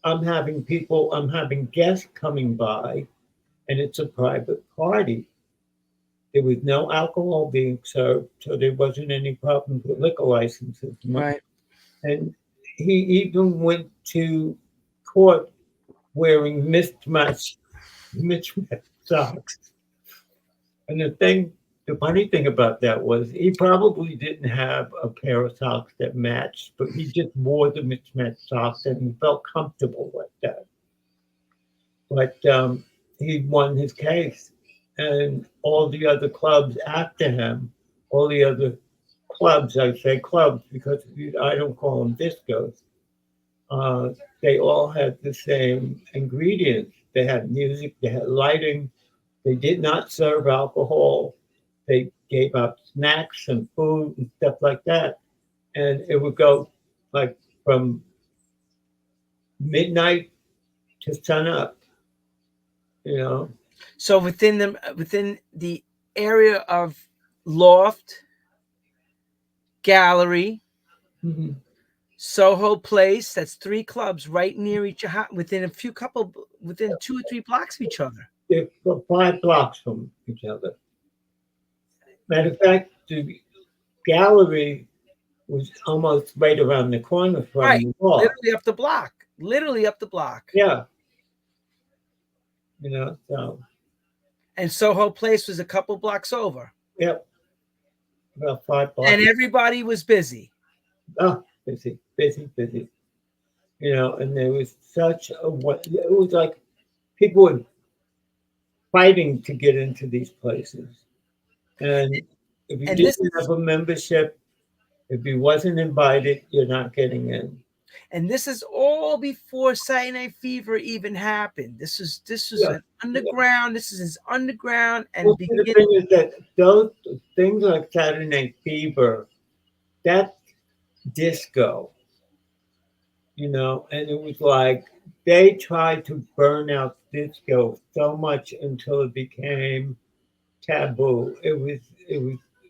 I'm having guests coming by, and it's a private party. There was no alcohol being served, so there wasn't any problems with liquor licenses. right. And he even went to court wearing mismatched socks. And the funny thing about that was he probably didn't have a pair of socks that matched, but he just wore the mismatched socks and he felt comfortable with that. But he won his case, and all the other clubs after him, all the other clubs, I say clubs because I don't call them discos, uh, they all had the same ingredients. They had music, they had lighting, they did not serve alcohol, they gave out snacks and food and stuff like that. And it would go like from midnight to sun up, you know. So within the area of Loft, Gallery, Mhm. SoHo Place, that's 3 clubs right near each other, within 2 or 3 blocks of each other. They're 5 blocks from each other. Matter of fact, the gallery was almost right around the corner from Right, the wall. literally up the block. Literally up the block. Yeah, you know. So And SoHo Place was a couple blocks over. yep, about 5 blocks. And everybody was busy. Oh, busy, busy, busy. You know, and there was such a what it was like people were fighting to get into these places. And if you And this didn't is have a membership, if you wasn't invited, you're not getting in. and this is all before Saturday Night Fever even happened. This is Yeah. an underground. This is his underground and Well, see, the thing is that those things like Saturday Night Fever, that's disco, you know, and it was like they tried to burn out disco so much until it became taboo. It was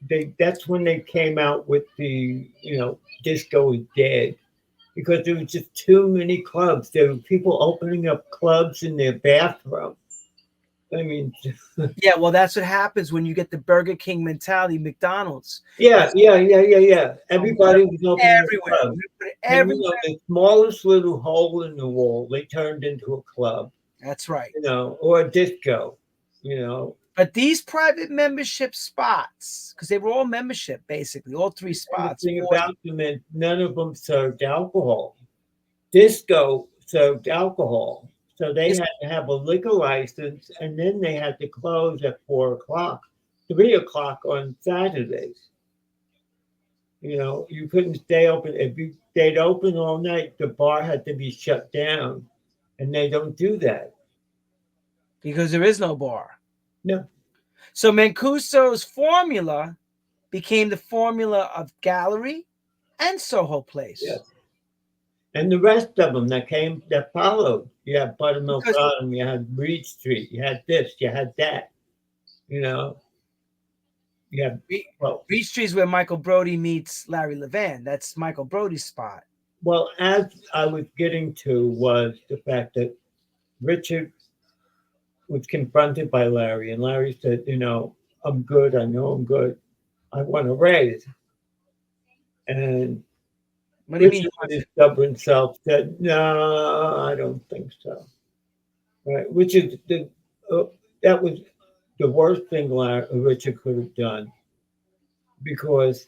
they that's when they came out with the, you know, disco is dead because there was just too many clubs. There were people opening up clubs in their bathroom. I mean, yeah, well, that's what happens when you get the Burger King mentality, McDonald's. yeah. Everybody was opening a Everywhere. club. We put it And you everywhere. know, the smallest little hole in the wall, they turned into a club, That's right. you know, or a disco, you know. But these private membership spots, because they were all membership, basically, all 3 And the spots. thing about them is none of them served alcohol. Disco served alcohol. So they had to have a liquor license and then they had to close at 4 o'clock, 3 o'clock on Saturdays. You know, you couldn't stay open. If you stayed open all night, the bar had to be shut down. And they don't do that. Because there is no bar. No. So Mancuso's formula became the formula of Gallery and SoHo Place. Yes. And the rest of them that followed, you had Buttermilk Because Bottom, you had Reed Street, you had this, you had that, you know, you had, well, Reed Street is where Michael Brody meets Larry Levan. That's Michael Brody's spot. well, as I was getting to was the fact that Richard was confronted by Larry, and Larry said, you know, I'm good, I know I'm good, I want to raise. And What do you mean? Richard, with his stubborn self, said, no, I don't think so. Right? Which is that was the worst thing Richard could have done because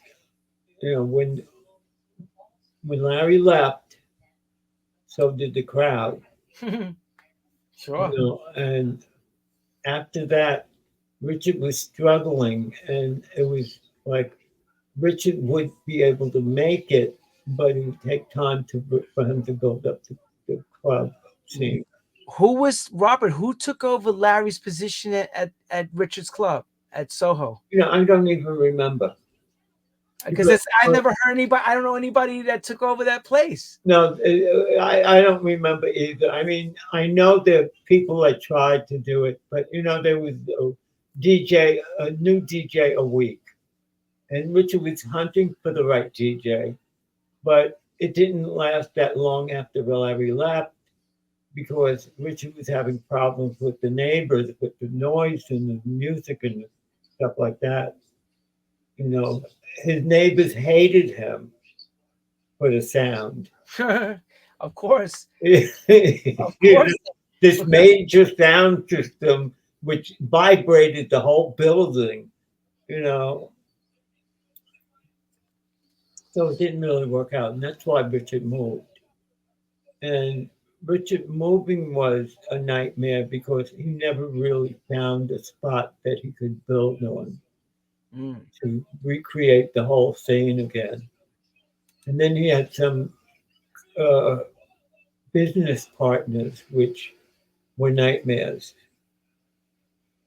you know when Larry left, so did the crowd. Sure. You know, and after that, Richard was struggling, and it was like Richard would be able to make it, but it would take time for him to build up the club scene. Who was Robert? Who took over Larry's position at Richard's Club at SoHo? You know, I don't even remember. Because I never heard anybody. I don't know anybody that took over that place. No, I don't remember either. I mean, I know there are people that tried to do it, but you know, there was a new DJ a week, and Richard was hunting for the right DJ, but it didn't last that long after Larry left because Richard was having problems with the neighbors, with the noise and the music and stuff like that. You know, his neighbors hated him for the sound. Of course. Of Of course. this major sound system which vibrated the whole building, you know. So it didn't really work out, and that's why Richard moved. And Richard moving was a nightmare because he never really found a spot that he could build on to recreate the whole scene again. And then he had some uh, business partners which were nightmares.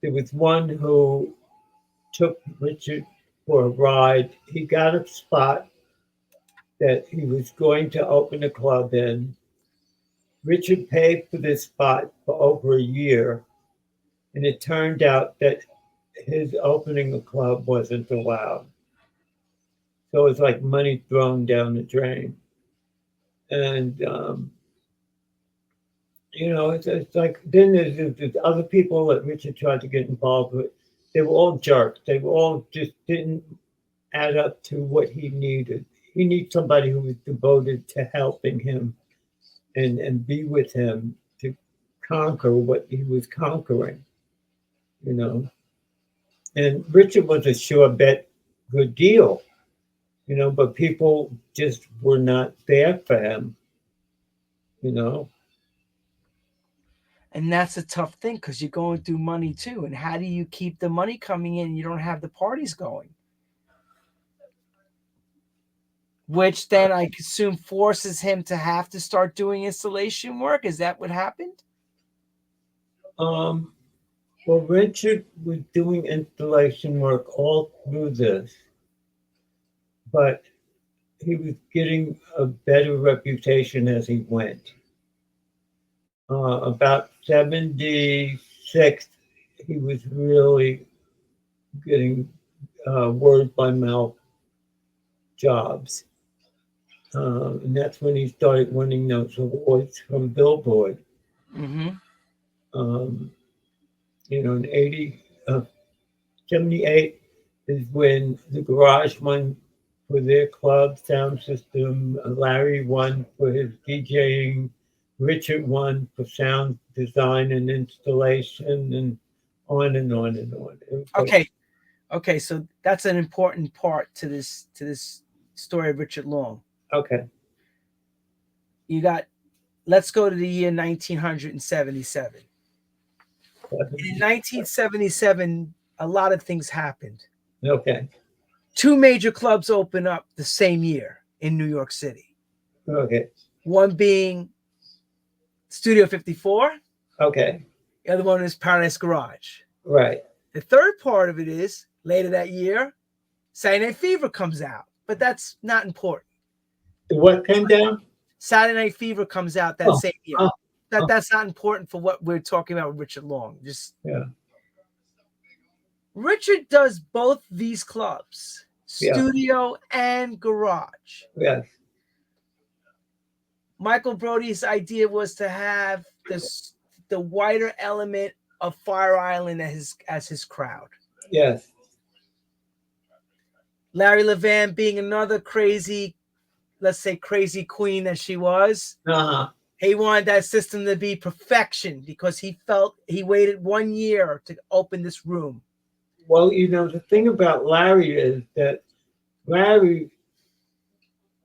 There was one who took Richard for a ride. He got a spot that he was going to open a club in. Richard paid for this spot for over a year, and it turned out that his opening a club wasn't allowed. So it was like money thrown down the drain. And, you know, it's like then there's other people that Richard tried to get involved with. They were all jerks. They were all just didn't add up to what he needed. He needs somebody who was devoted to helping him and be with him to conquer what he was conquering, you know. And Richard was a sure bet, good deal, you know, but people just were not there for him, you know. And that's a tough thing because you're going through money too. And how do you keep the money coming in? You don't have the parties going, which then I assume forces him to have to start doing installation work. Is that what happened? Well, Richard was doing installation work all through this, but he was getting a better reputation as he went. About 76, he was really getting word by mouth jobs. And that's when he started winning those awards from Billboard. Mm-hmm. You know, in 78 is when the Garage won for their club sound system. Larry won for his DJing. Richard won for sound design and installation, and on and on and on. Okay, so that's an important part to this story of Richard Long. Okay. You got, let's go to the year 1977. In 1977, a lot of things happened. Okay. 2 major clubs open up the same year in New York City. Okay. One being Studio 54. Okay. The other one is Paradise Garage. Right. The third part of it is later that year, Saturday Night Fever comes out, but that's not important. What came down? Saturday Night Fever comes out that same year. That's not important for what we're talking about with Richard Long. Just Richard does both these clubs, studio and garage. Yes. Michael Brody's idea was to have the wider element of Fire Island as his crowd. Yes. Larry Levan being another crazy, let's say crazy queen that she was. He wanted that system to be perfection because he felt he waited 1 year to open this room. Well, you know, the thing about Larry is that Larry,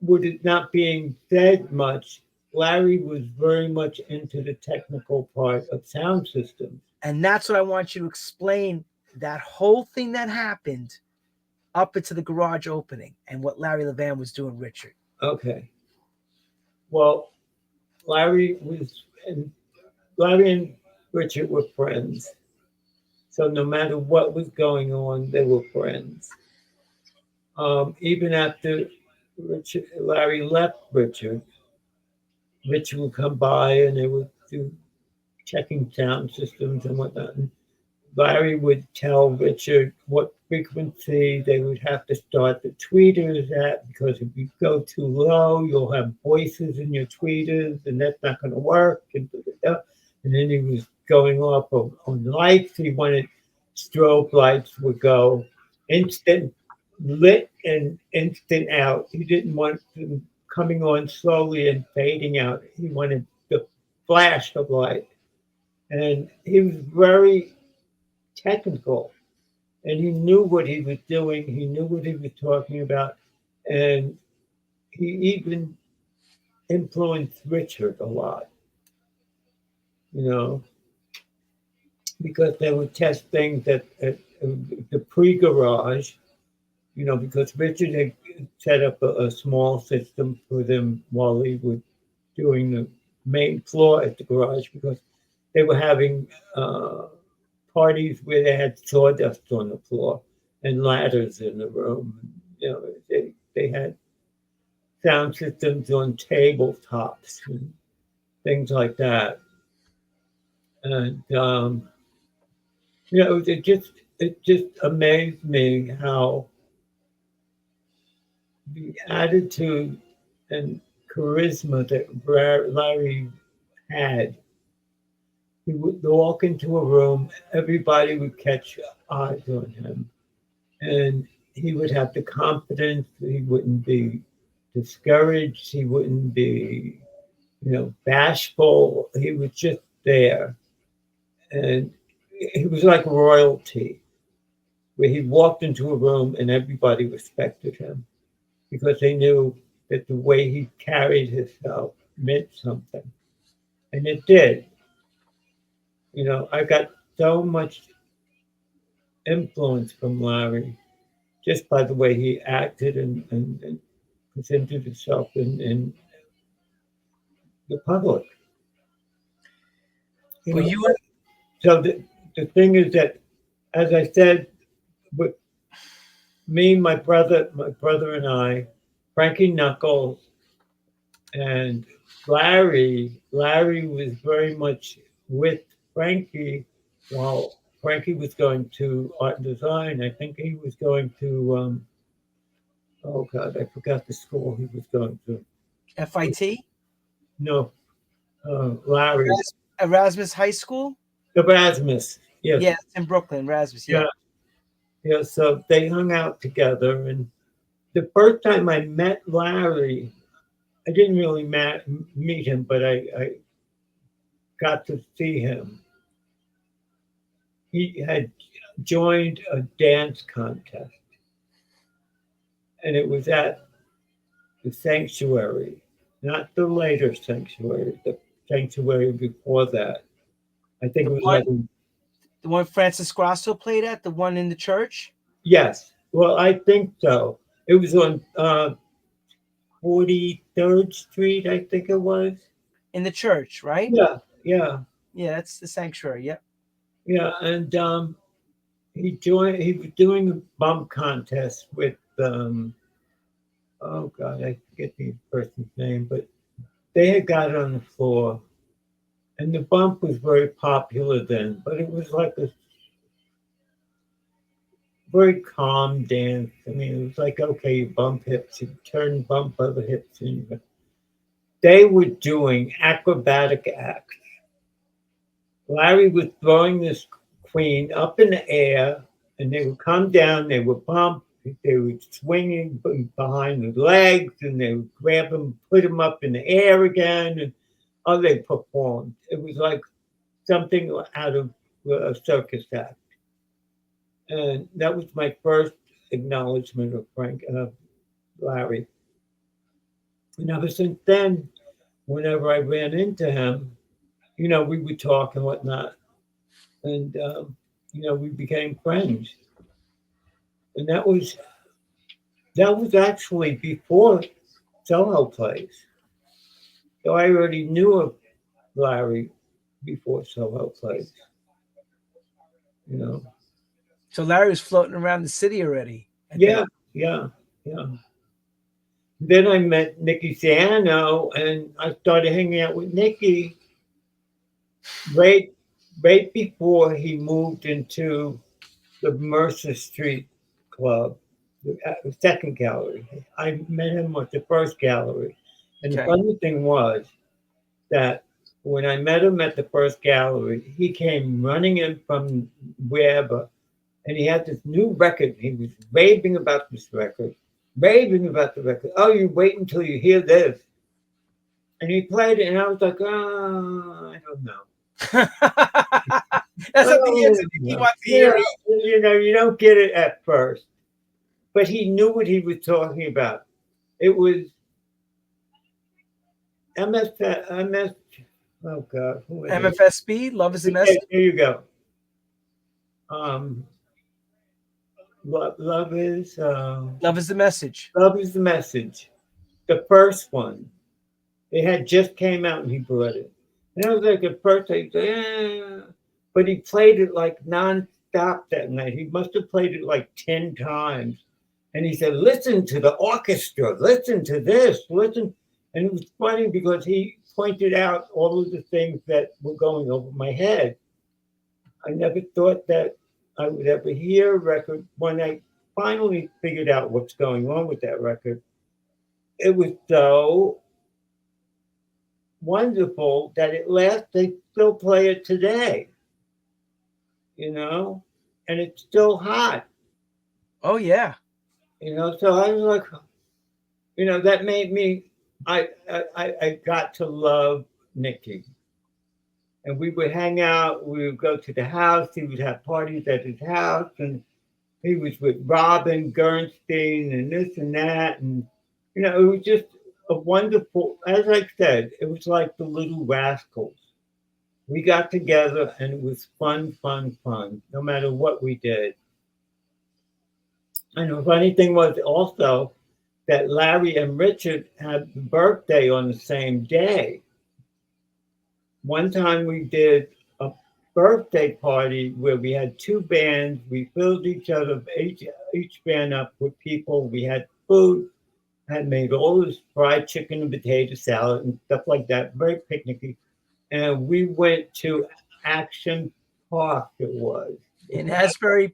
with it not being said much, Larry was very much into the technical part of sound systems. And that's what I want you to explain, that whole thing that happened up into the garage opening and what Larry Levan was doing, Richard. Okay. Well, Larry and Richard were friends. So no matter what was going on, they were friends. Even after Larry left Richard would come by and they would do checking sound systems and whatnot. And Larry would tell Richard what frequency they would have to start the tweeters at, because if you go too low, you'll have voices in your tweeters, and that's not going to work. And then he was going off on lights. He wanted strobe lights would go instant lit and instant out. He didn't want them coming on slowly and fading out. He wanted the flash of light. And he was very technical, and he knew what he was doing. He knew what he was talking about, and he even influenced Richard a lot, you know, because they would test things at the pre-garage, you know, because Richard had set up a small system for them while he was doing the main floor at the garage, because they were having parties where they had sawdust on the floor and ladders in the room. You know, they had sound systems on tabletops and things like that. And you know, it just amazed me how the attitude and charisma that Larry had. He would walk into a room, everybody would catch eyes on him, and he would have the confidence. He wouldn't be discouraged. He wouldn't be, you know, bashful. He was just there, and he was like royalty, where he walked into a room and everybody respected him because they knew that the way he carried himself meant something, and it did. You know, I got so much influence from Larry just by the way he acted and presented himself in the public. You Were know, you so the thing is that, as I said, with me, my brother and I, Frankie Knuckles, and Larry was very much with Frankie while Frankie was going to art and design. I think he was going to, oh God, I forgot the school he was going to. FIT? No, Larry. Erasmus High School? Erasmus. Yes. Yeah, it's in Brooklyn, Erasmus. Yeah. Yeah. Yeah. So they hung out together. And the first time I met Larry, I didn't really meet him, but I got to see him. He had joined a dance contest, and it was at the sanctuary, not the later sanctuary, the sanctuary before that. I think The it was one, like, the one Francis Grasso played at, the one in the church? yes. Well, I think so. It was on 43rd Street, I think it was. In the church, right? Yeah, yeah, Yeah, that's the sanctuary. Yep. yeah. And he joined. He was doing a bump contest with oh God, I forget the person's name, but they had got it on the floor, and the bump was very popular then. But it was like a very calm dance. I mean, it was like, okay, you bump hips, you turn, bump other hips, and they were doing acrobatic acts. Larry was throwing this queen up in the air, and they would come down, they would bump, they would swing him behind the legs, and they would grab him, put him up in the air again, and oh, they performed. It was like something out of a circus act. And that was my first acknowledgement of Larry. And ever since then, whenever I ran into him, you know, we would talk and whatnot. And, you know, we became friends. And that was actually before SoHo Place. So I already knew of Larry before SoHo Place, you know. So Larry was floating around the city already at that. Yeah, yeah, yeah. Then I met Nicky Siano, and I started hanging out with Nicky right right before he moved into the Mercer Street Club, the second gallery. I met him at the first gallery. And the Okay. funny thing was that when I met him at the first gallery, he came running in from wherever, and he had this new record. He was raving about this record, raving about the record. Oh, you wait until you hear this. And he played it, and I was like, oh, I don't know. That's not the answer Nicky wants to hear. You don't get it at first, but he knew what he was talking about. It was MS. Oh God, who is it? MFSB, love is a message. There you go. Um, love is Love is the message. Love is the message. The first one, it had just came out and he brought it. And I was like, at first I said, but he played it like non-stop that night. He must have played it like 10 times. And he said, listen to the orchestra, listen to this, listen. And it was funny because he pointed out all of the things that were going over my head. I never thought that I would ever hear a record. When I finally figured out what's going on with that record, it was so wonderful that at last they still play it today, and it's still hot. Oh yeah. So I was like, that made me, I got to love Nicky. And we would hang out, we would go to the house, he would have parties at his house, and he was with Robin Gernstein and this and that. And, it was just a wonderful, as I said, it was like the Little Rascals. We got together and it was fun, no matter what we did. And the funny thing was also that Larry and Richard had the birthday on the same day. One time we did a birthday party where we had 2 bands. We filled each band up with people. We had food, had made all this fried chicken and potato salad and stuff like that, very picnicky. And we went to Action Park. It was in Asbury,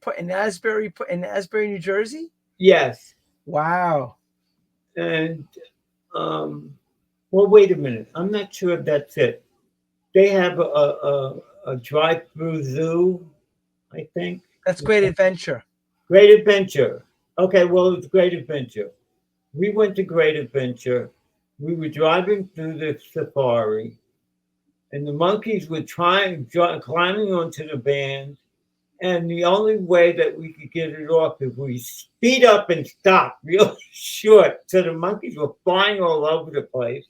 New Jersey. Yes. Wow. And well, wait a minute. I'm not sure if that's it. They have a drive-through zoo, I think. That's Great Adventure. Great Adventure. Okay, well, it's Great Adventure. We went to Great Adventure. We were driving through the safari, and the monkeys were climbing onto the van, and the only way that we could get it off is we speed up and stop real short. So the monkeys were flying all over the place.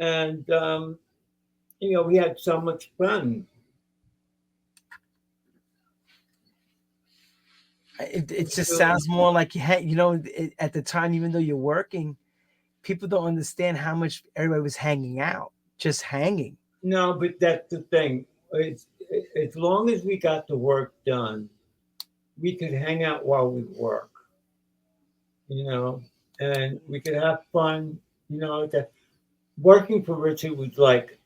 And we had so much fun. It just sounds more like at the time, even though you're working, people don't understand how much everybody was hanging out, just hanging. No, but that's the thing. As long as we got the work done, we could hang out while we work, and we could have fun. Working for Richard was like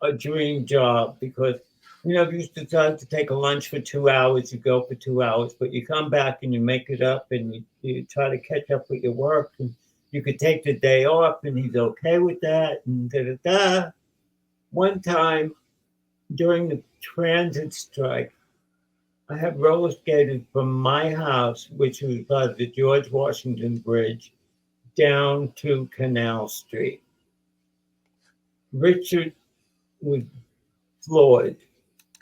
a dream job because, if you decide to take a lunch for 2 hours, you go for 2 hours, but you come back and you make it up and you try to catch up with your work, and you could take the day off and he's okay with that. And da-da-da. One time during the transit strike, I had roller skated from my house, which was by the George Washington Bridge, down to Canal Street. Richard was floored.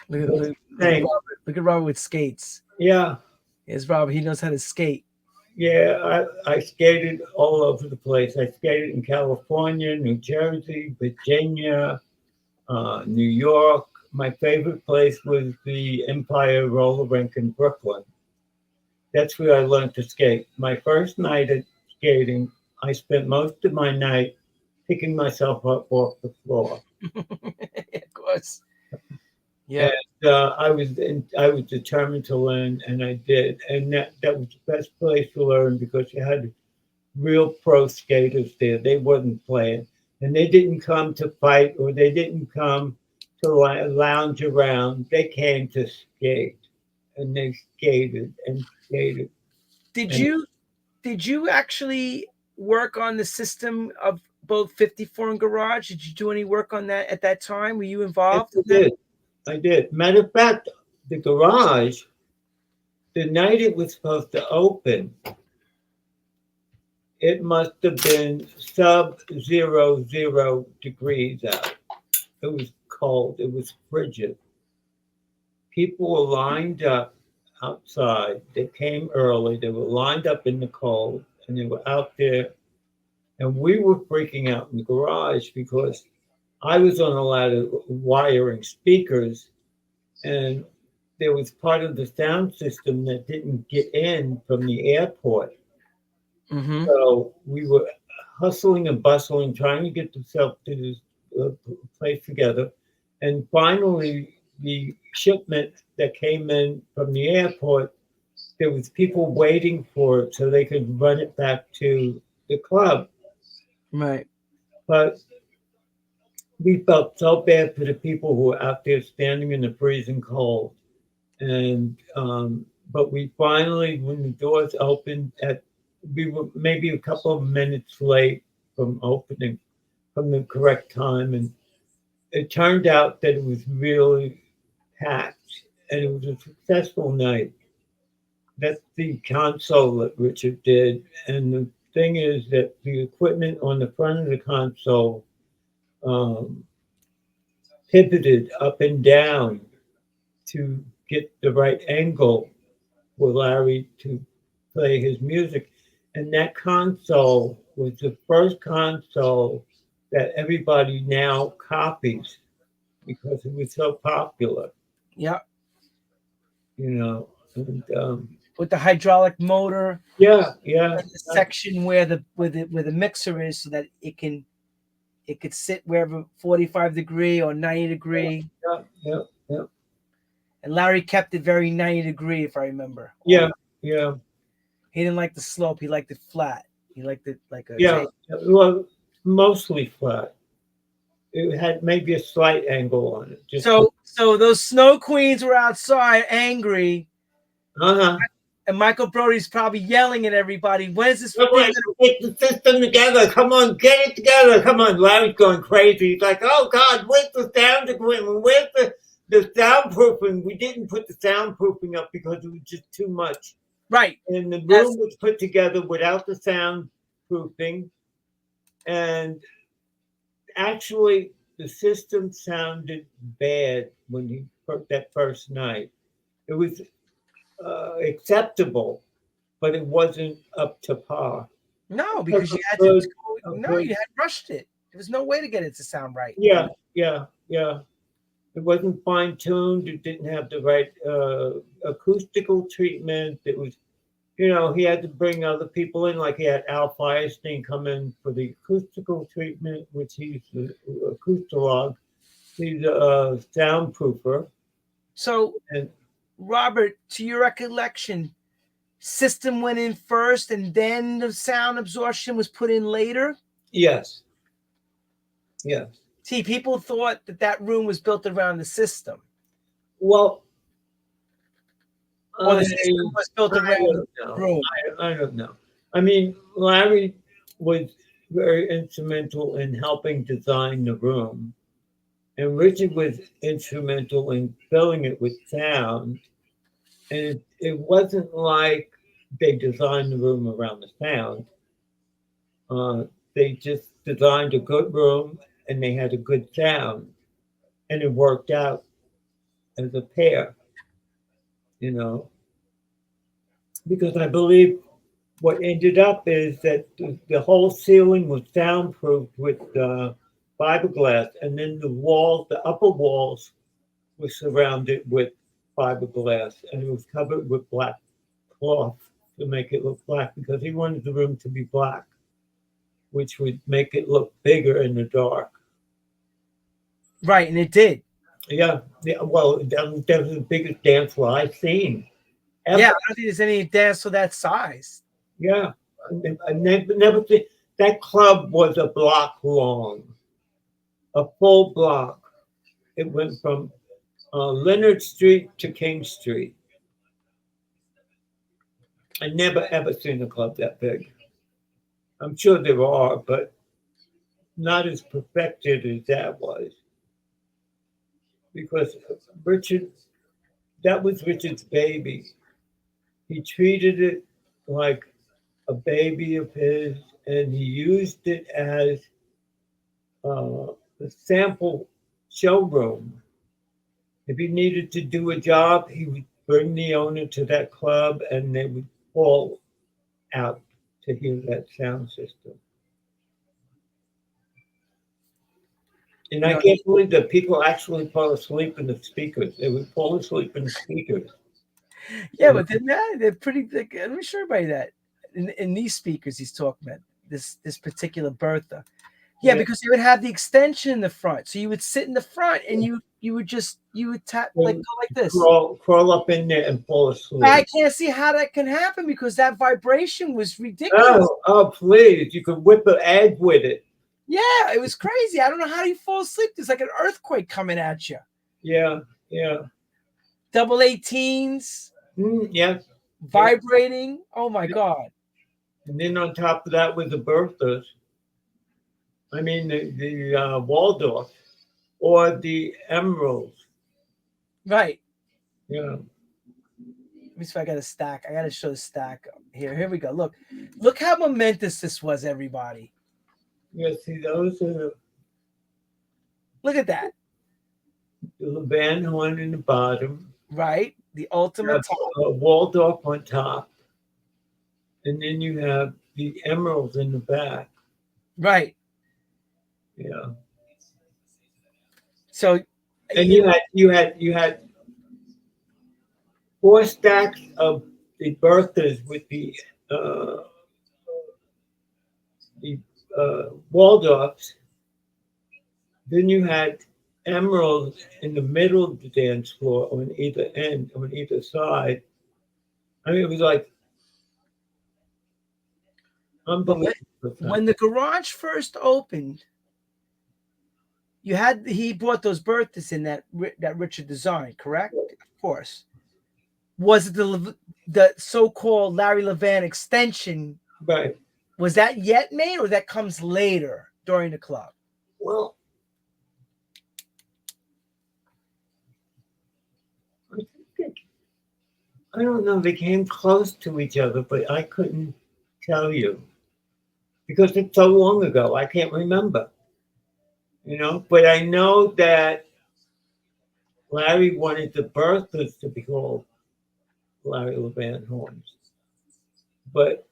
Look at Robert with skates. Yeah. Yes, Robert. He knows how to skate. Yeah, I skated all over the place. I skated in California, New Jersey, Virginia, New York. My favorite place was the Empire Roller Rink in Brooklyn. That's where I learned to skate. My first night at skating, I spent most of my night picking myself up off the floor. Of course. Yeah. And I was determined to learn, and I did. And that was the best place to learn because you had real pro skaters there. They wasn't playing, and they didn't come to fight, or they didn't come to lounge around. They came to skate, and they skated and skated. Did you actually work on the system of both 54 and Garage? Did you do any work on that at that time? Were you involved? Yes, I did. Matter of fact, the Garage, the night it was supposed to open, it must have been sub-0 degrees out. It was cold. It was frigid. People were lined up outside. They came early. They were lined up in the cold, and they were out there. And we were freaking out in the garage because I was on a ladder wiring speakers, and there was part of the sound system that didn't get in from the airport. Mm-hmm. So we were hustling and bustling, trying to get themselves to this place together. And finally, the shipment that came in from the airport, there was people waiting for it so they could run it back to the club. Right. But we felt so bad for the people who were out there standing in the freezing cold. And but we finally, when the doors opened, we were maybe a couple of minutes late from opening from the correct time, and it turned out that it was really packed, and it was a successful night. That's the console that Richard did, and the thing is that the equipment on the front of the console um, pivoted up and down to get the right angle for Larry to play his music. And that console was the first console that everybody now copies because it was so popular, Yep. you know. And With the hydraulic motor yeah, and the section where the mixer is, so that it could sit wherever 45-degree or 90-degree. yeah, And Larry kept it very 90-degree, if I remember. yeah. He didn't like the slope. He liked it flat. He liked it like a Yeah, tape. well, mostly flat. It had maybe a slight angle on it. Just So those snow queens were outside angry, uh-huh. and Michael Brody's probably yelling at everybody. When's this Come thing on, get the system together. Come on, get it together. Come on. Larry's going crazy. He's like, oh God, where's the sound equipment? Where's the soundproofing? We didn't put the soundproofing up because it was just too much. right? And the room was put together without the soundproofing. And actually, the system sounded bad when he that first night. It was acceptable, but it wasn't up to par. No, because you had Good, to. No, good. you had rushed it. There was no way to get it to sound right. Yeah. It wasn't fine tuned. It didn't have the right acoustical treatment. It was, he had to bring other people in, like he had Al Firestein come in for the acoustical treatment, which he's the acoustalog. He's a soundproofer. So, And Robert, to your recollection, system went in first, and then the sound absorption was put in later. Yes. See, people thought that room was built around the system. Well, or the system was built around the room. I don't know. I mean, Larry was very instrumental in helping design the room, and Richard was instrumental in filling it with sound. And it wasn't like they designed the room around the sound. They just designed a good room, and they had a good sound, and it worked out as a pair, because I believe what ended up is that the whole ceiling was soundproofed with fiberglass, and then the upper walls were surrounded with fiberglass, and it was covered with black cloth to make it look black because he wanted the room to be black, which would make it look bigger in the dark. Right, and it did. Yeah. Well, that was the biggest dance floor I've seen. Ever. Yeah, I don't think there's any dance for that size. Yeah, I never seen that club was a block long, a full block. It went from Leonard Street to King Street. I never ever seen a club that big. I'm sure there are, but not as perfected as that was. Because that was Richard's baby. He treated it like a baby of his, and he used it as a sample showroom. If he needed to do a job, he would bring the owner to that club, and they would all out to hear that sound system. And I can't believe that people actually fall asleep in the speakers. They would fall asleep in the speakers. Yeah, but they're pretty. Let me show everybody that in these speakers he's talking about this particular Bertha. Yeah, because you would have the extension in the front, so you would sit in the front and you would tap go like this, crawl up in there and fall asleep. I can't see how that can happen because that vibration was ridiculous. Oh, please! You could whip an egg with it. Yeah, it was crazy. I don't know how you fall asleep. There's like an earthquake coming at you. Yeah. Double 18s. Yeah. Vibrating. Oh my God. And then on top of that was the Berthas. I mean the Waldorf or the Emeralds. Right. Yeah. Let me see if I got a stack. I got to show the stack here. Here we go. Look how momentous this was, everybody. Yeah, see, those are. Look at that. The Levan horn in the bottom. Right. The ultimate top. Waldorf on top. And then you have the emeralds in the back. Right. Yeah. So. And you had 4 stacks of the Berthas with the Waldorfs. Then you had emeralds in the middle of the dance floor on either end, on either side. I mean, it was like unbelievable. When the garage first opened, he brought those Berthas in that Richard design, correct? Of course. Was it the so-called Larry Levan extension? Right. Was that yet made, or that comes later during the club? Well, I don't know. They came close to each other, but I couldn't tell you because it's so long ago. I can't remember. But I know that Larry wanted the Berthas to be called Larry Levan horns, but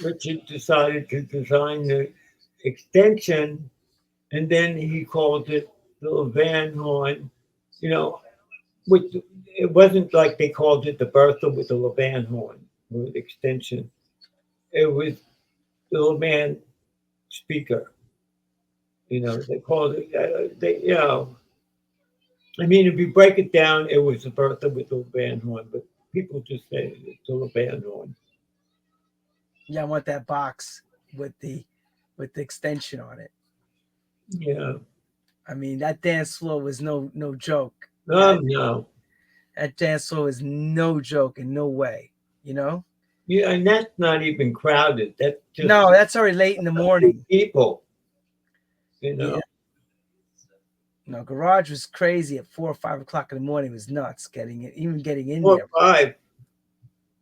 Richard decided to design the extension, and then he called it the Levan horn. Which it wasn't like they called it the Bertha with the Levan horn with extension. It was the Levan speaker. They called it. I mean, if you break it down, it was the Bertha with the Levan horn, but people just say it's the Levan horn. Yeah, I want that box with the extension on it. Yeah. I mean, that dance floor was no joke. No. That dance floor is no joke in no way. Yeah, and that's not even crowded. That's just that's already late in the morning. People. Yeah. No, garage was crazy at 4 or 5 o'clock in the morning. It was nuts getting in 4 there. or 5.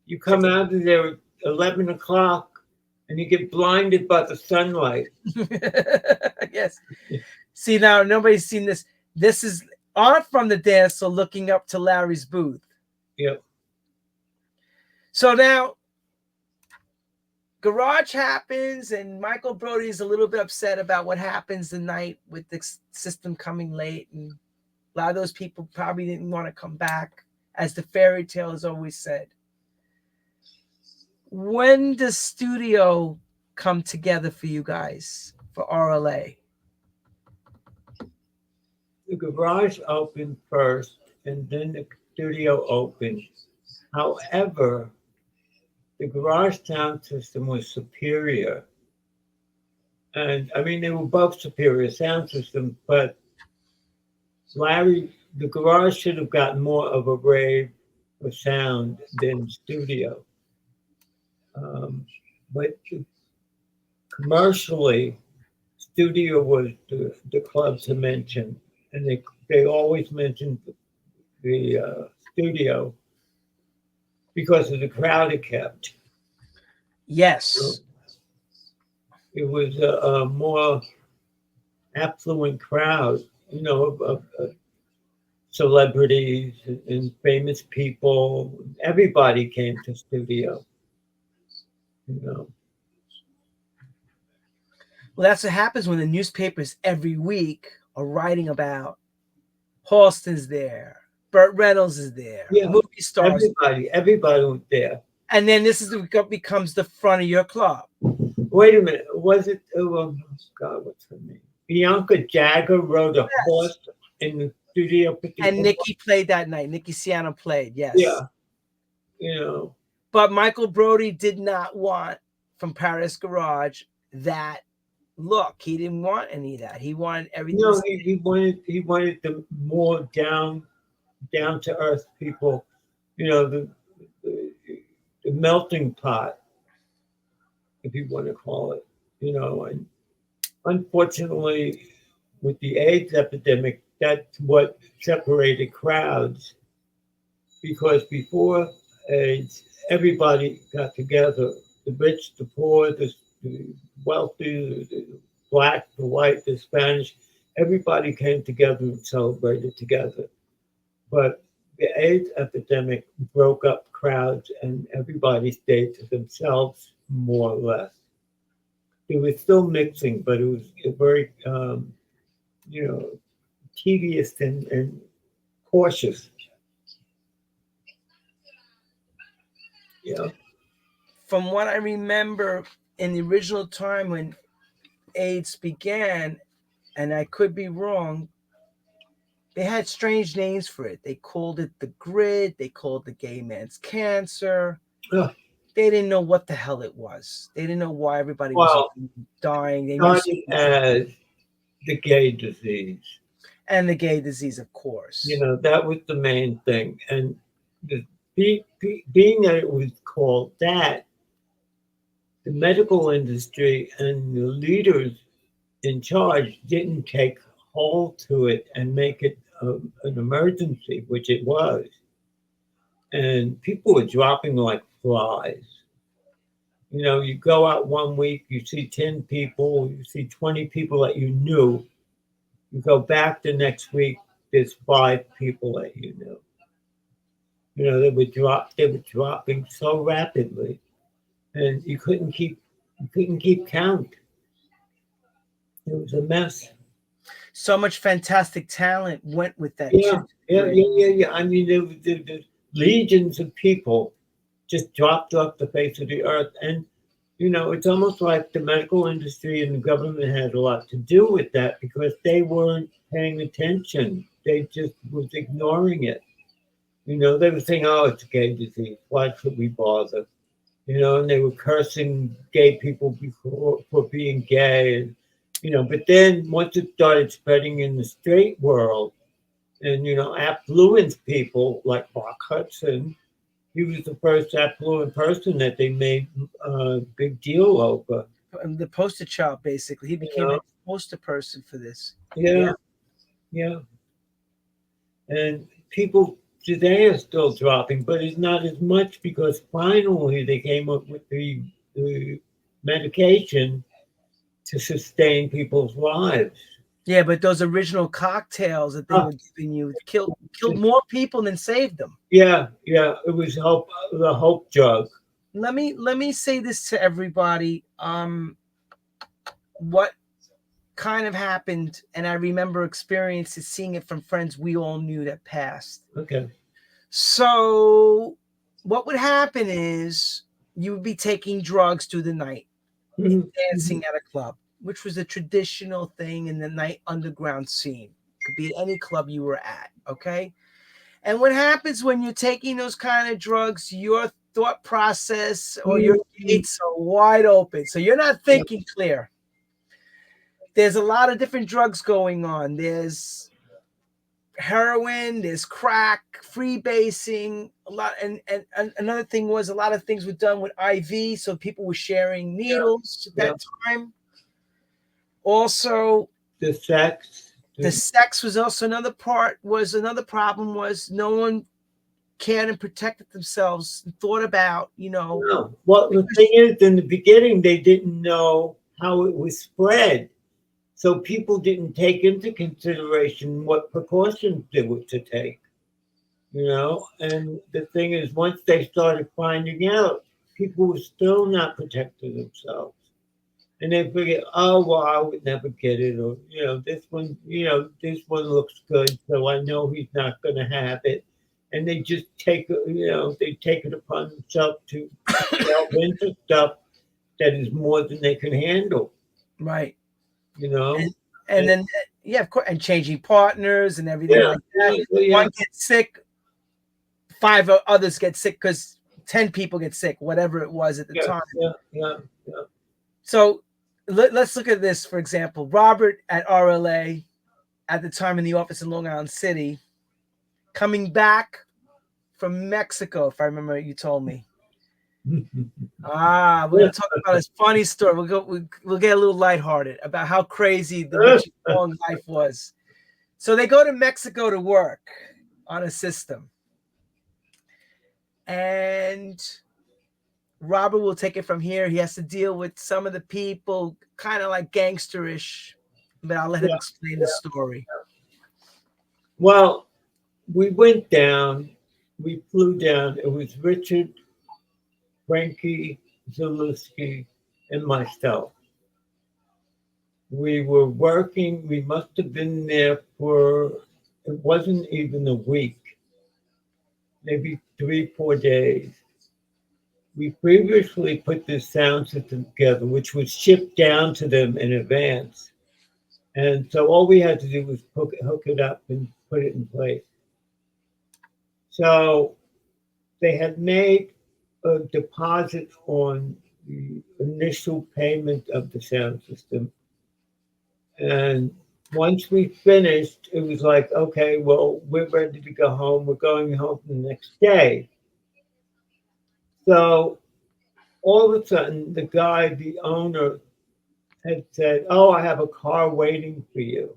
You come out of there at 11 o'clock and you get blinded by the sunlight. Yes. See, now nobody's seen this. This is on from the dance, so looking up to Larry's booth. Yep. So now garage happens, and Michael Brody is a little bit upset about what happens the night with the system coming late, and a lot of those people probably didn't want to come back, as the fairy tale is always said. When does studio come together for you guys for RLA? The garage opened first, and then the studio opened. However, the garage sound system was superior. And I mean, they were both superior sound systems, but the garage should have gotten more of a rave of sound than studio. But commercially, studio was the club to mention. And they always mentioned the studio because of the crowd it kept. Yes. So it was a more affluent crowd, of celebrities and famous people. Everybody came to studio. You know. Well, that's what happens when the newspapers every week are writing about Halston's there, Burt Reynolds is there, Yeah, movie stars, everybody was there. and then this is what becomes the front of your club. Wait a minute, was it? Oh God, what's her name? Bianca Jagger rode a horse in the studio. And Nikki played that night. Nikki Siano played, yes. Yeah, you know. But Michael Brody did not want from Paris Garage that look. He didn't want any of that. He wanted everything. No, he wanted the more down to earth people. You know, the melting pot, if you want to call it. You know, and unfortunately, with the AIDS epidemic, that's what separated crowds. Because before AIDS, everybody got together: the rich, the poor, the wealthy, the black, the white, the Spanish. Everybody came together and celebrated together. But the AIDS epidemic broke up crowds, and everybody stayed to themselves, more or less. It was still mixing, but it was very, you know, tedious and cautious. Yeah. From what I remember in the original time when AIDS began, and I could be wrong, they had strange names for it. They called it the grid. They called the gay man's cancer. Ugh. They didn't know what the hell it was. They didn't know why everybody was dying. They started as the gay disease. And the gay disease, of course. You know, that was the main thing. And being that it was called that, the medical industry and the leaders in charge didn't take hold to it and make it an emergency, which it was. And people were dropping like flies. You know, you go out one week, you see 10 people, you see 20 people that you knew. You go back the next week, there's 5 people that you knew. You know, they were dropping so rapidly, and you couldn't keep count. It was a mess. So much fantastic talent went with that. Yeah. I mean, the legions of people just dropped off the face of the earth, and you know, it's almost like the medical industry and the government had a lot to do with that because they weren't paying attention. They just was ignoring it. You know, they were saying, "Oh, it's a gay disease. Why should we bother?" You know, and they were cursing gay people for being gay, and you know. But then once it started spreading in the straight world, and you know, affluent people like Rock Hudson, he was the first affluent person that they made a big deal over. The poster child, basically. He became a poster person for this. Yeah. And people today are still dropping, but it's not as much because finally they came up with the medication to sustain people's lives. Yeah, but those original cocktails that they were giving you killed more people than saved them. Yeah. It was the hope drug. Let me say this to everybody. What kind of happened, and I remember experiencing seeing it from friends we all knew that passed. Okay. So what would happen is you would be taking drugs through the night, dancing at a club, which was a traditional thing in the night underground scene. Could be at any club you were at, okay? And what happens when you're taking those kind of drugs, your thought process or your gates are wide open. So you're not thinking clear. There's a lot of different drugs going on. There's heroin, there's crack, freebasing, a lot. And another thing was a lot of things were done with IV. So people were sharing needles at that time. Also, the sex was also another problem was no one cared and protected themselves and thought about, you know. No. Well, the thing is, in the beginning, they didn't know how it was spread. So people didn't take into consideration what precautions they were to take, you know. And the thing is, once they started finding out, people were still not protecting themselves. And they figure, oh well, I would never get it, or this one looks good, so I know he's not going to have it, and they just they take it upon themselves to delve into stuff that is more than they can handle, Right. you know. And And, then yeah, of course, and changing partners and everything yeah, like that. yeah, One gets sick, five others get sick because 10 people get sick, whatever it was at the yeah, time. yeah, yeah, yeah. So let's look at this, for example. Robert at RLA at the time in the office in Long Island City, coming back from Mexico, if I remember you told me. We're gonna talk about his funny story. We'll get a little lighthearted about how crazy the Richard Long life was. So they go to Mexico to work on a system. And Robert will take it from here. He has to deal with some of the people, kind of like gangsterish, but I'll let him Yeah. explain the story. Well, we went down, we flew down. It was Richard, Frankie, Zalewski, and myself. We were working, we must have been there for, it wasn't even a week, maybe 3, 4 days. We previously put this sound system together, which was shipped down to them in advance. And so all we had to do was hook it up and put it in place. So they had made a deposit on the initial payment of the sound system. And once we finished, it was like, okay, well, we're ready to go home. We're going home the next day. So all of a sudden, the guy, the owner, had said, oh, I have a car waiting for you.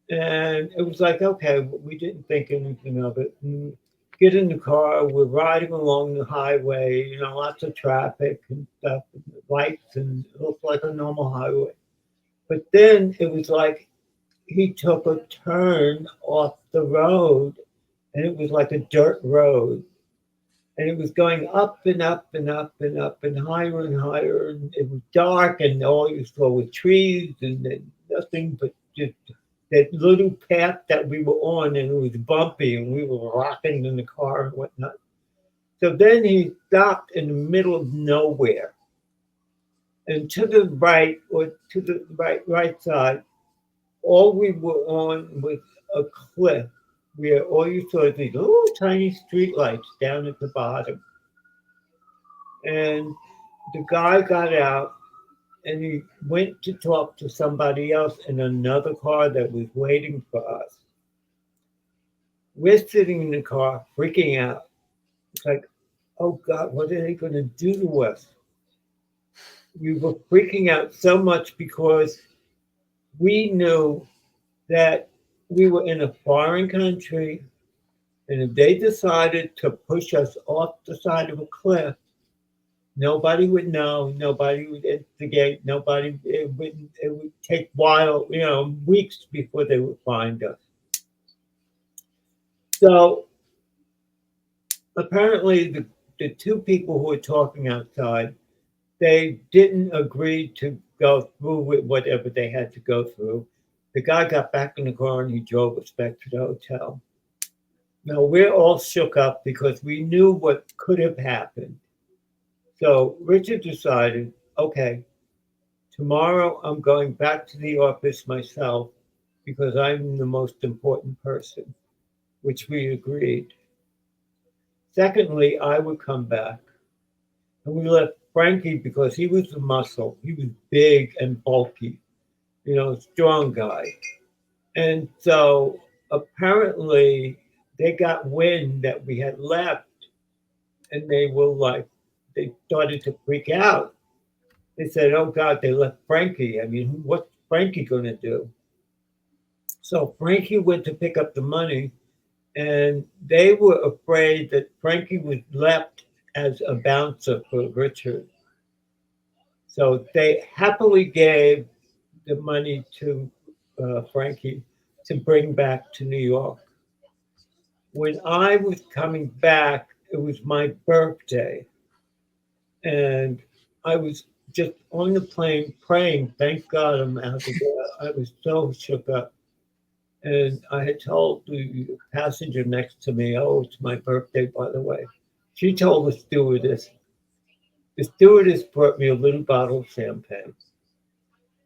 And it was like, okay, we didn't think anything of it. And get in the car, we're riding along the highway, lots of traffic and stuff, and lights, and it looked like a normal highway. But then it was like he took a turn off the road, and it was like a dirt road. And it was going up and up and up and up and higher and higher. And it was dark, and all you saw were trees and nothing but just that little path that we were on, and it was bumpy, and we were rocking in the car and whatnot. So then he stopped in the middle of nowhere. And to the right, or to the right side, all we were on was a cliff where all you saw is these little tiny street lights down at the bottom. And the guy got out and he went to talk to somebody else in another car that was waiting for us. We're sitting in the car freaking out. It's like, oh God, what are they going to do to us? We were freaking out so much because we knew that we were in a foreign country, and if they decided to push us off the side of a cliff, nobody would know, nobody would instigate, it would take weeks before they would find us. So apparently the two people who were talking outside, they didn't agree to go through with whatever they had to go through. The guy got back in the car and he drove us back to the hotel. Now we're all shook up because we knew what could have happened. So Richard decided, okay, tomorrow I'm going back to the office myself because I'm the most important person, which we agreed. Secondly, I would come back. And we left Frankie because he was the muscle. He was big and bulky, strong guy. And so apparently they got wind that we had left, and they started to freak out. They said, oh God, they left Frankie. I mean, what's Frankie going to do? So Frankie went to pick up the money, and they were afraid that Frankie was left as a bouncer for Richard. So they happily gave the money to Frankie to bring back to New York. When I was coming back, it was my birthday, and I was just on the plane praying, thank God I'm out of there. I was so shook up. And I had told the passenger next to me, oh, it's my birthday, by the way. She told the stewardess brought me a little bottle of champagne.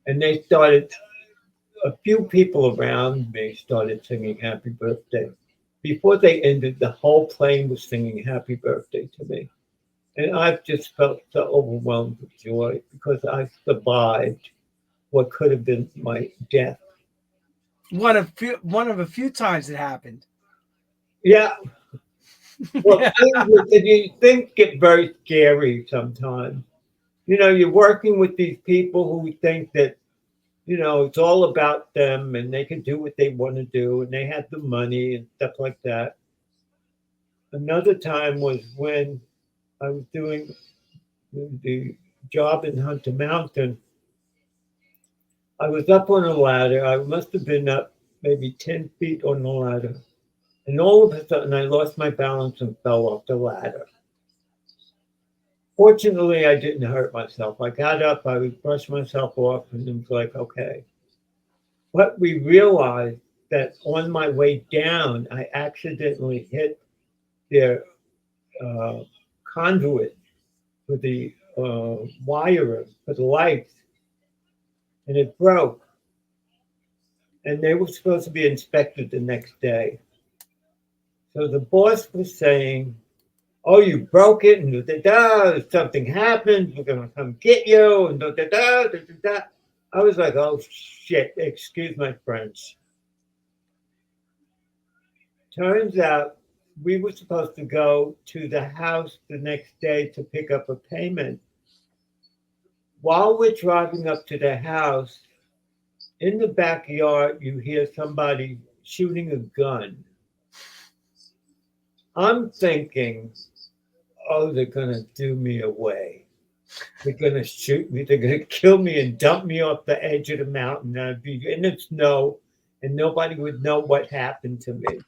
And they started, a few people around me started singing happy birthday. Before they ended, the whole plane was singing happy birthday to me. And I've just felt so overwhelmed with joy because I survived what could have been my death. One of a few times it happened. Yeah. Well, things get very scary sometimes. You know, you're working with these people who think that, you know, it's all about them and they can do what they want to do and they have the money and stuff like that. Another time was when I was doing the job in Hunter Mountain. I was up on a ladder. I must have been up maybe 10 feet on the ladder. And all of a sudden, I lost my balance and fell off the ladder. Fortunately, I didn't hurt myself. I got up, I brushed myself off, and it was like, okay. But we realized that on my way down, I accidentally hit their uh, conduit for the wire for the lights, and it broke. And they were supposed to be inspected the next day. So the boss was saying, oh, you broke it, and da da da, something happened, we're going to come get you, and da da da da da. I was like, oh shit, excuse my French. Turns out we were supposed to go to the house the next day to pick up a payment. While we're driving up to the house, in the backyard, you hear somebody shooting a gun. I'm thinking, oh, they're going to do me away. They're going to shoot me. They're going to kill me and dump me off the edge of the mountain. I'd be in the snow and nobody would know what happened to me.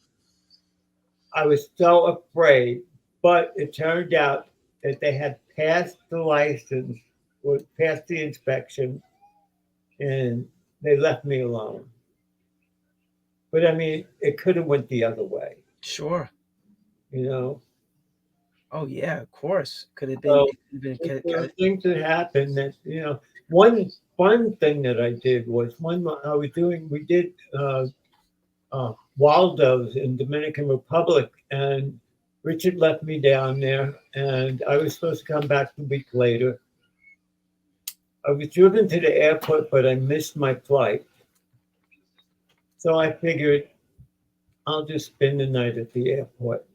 I was so afraid, but it turned out that they had passed the license or passed the inspection and they left me alone. But I mean, it could have went the other way, Sure. you know. Oh yeah, of course. Could have been. So It could have been. there are things that happen that you know. One fun thing that I did was we did Waldo's in Dominican Republic, and Richard left me down there, and I was supposed to come back a week later. I was driven to the airport, but I missed my flight. So I figured I'll just spend the night at the airport.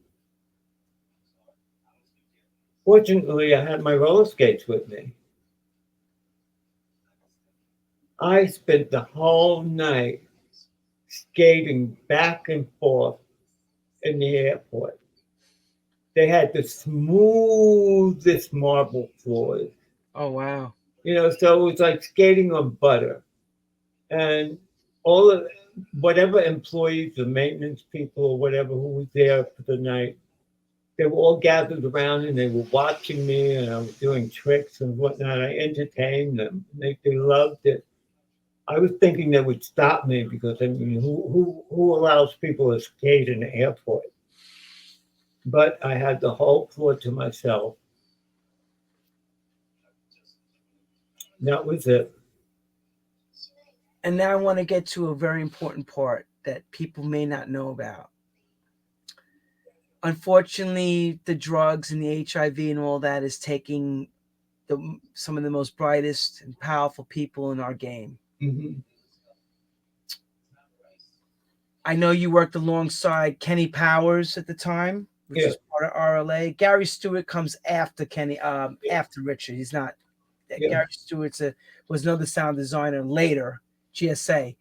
Fortunately, I had my roller skates with me. I spent the whole night skating back and forth in the airport. They had the smoothest marble floors. Oh wow. You know, so it was like skating on butter. And all of whatever employees or maintenance people or whatever who was there for the night, they were all gathered around and they were watching me and I was doing tricks and whatnot. I entertained them. They loved it. I was thinking they would stop me because I mean, who allows people to skate in the airport? But I had the whole floor to myself. That was it. And now I want to get to a very important part that people may not know about. Unfortunately, the drugs and the HIV and all that is taking some of the most brightest and powerful people in our game. Mm-hmm. I know you worked alongside Kenny Powers at the time, which is part of RLA. Gary Stewart comes after Kenny, after Richard. He's not. Gary Stewart was another sound designer later, GSA,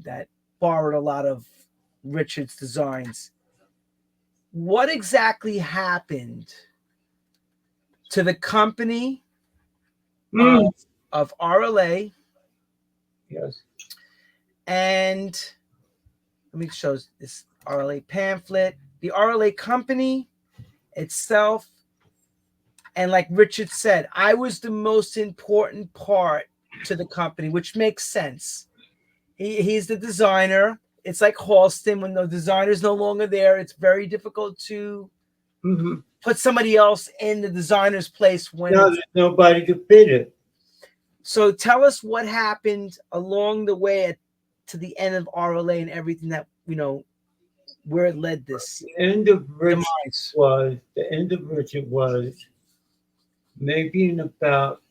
that borrowed a lot of Richard's designs. What exactly happened to the company of RLA Yes. And let me show this RLA pamphlet. The RLA company itself, and like Richard said, I was the most important part to the company, which makes sense. He's the designer. It's like Halston, when the designer's no longer there, it's very difficult to put somebody else in the designer's place when there's nobody to fit it. So tell us what happened along the way to the end of RLA and everything that, where it led this. The end of demise. Richard was maybe in about,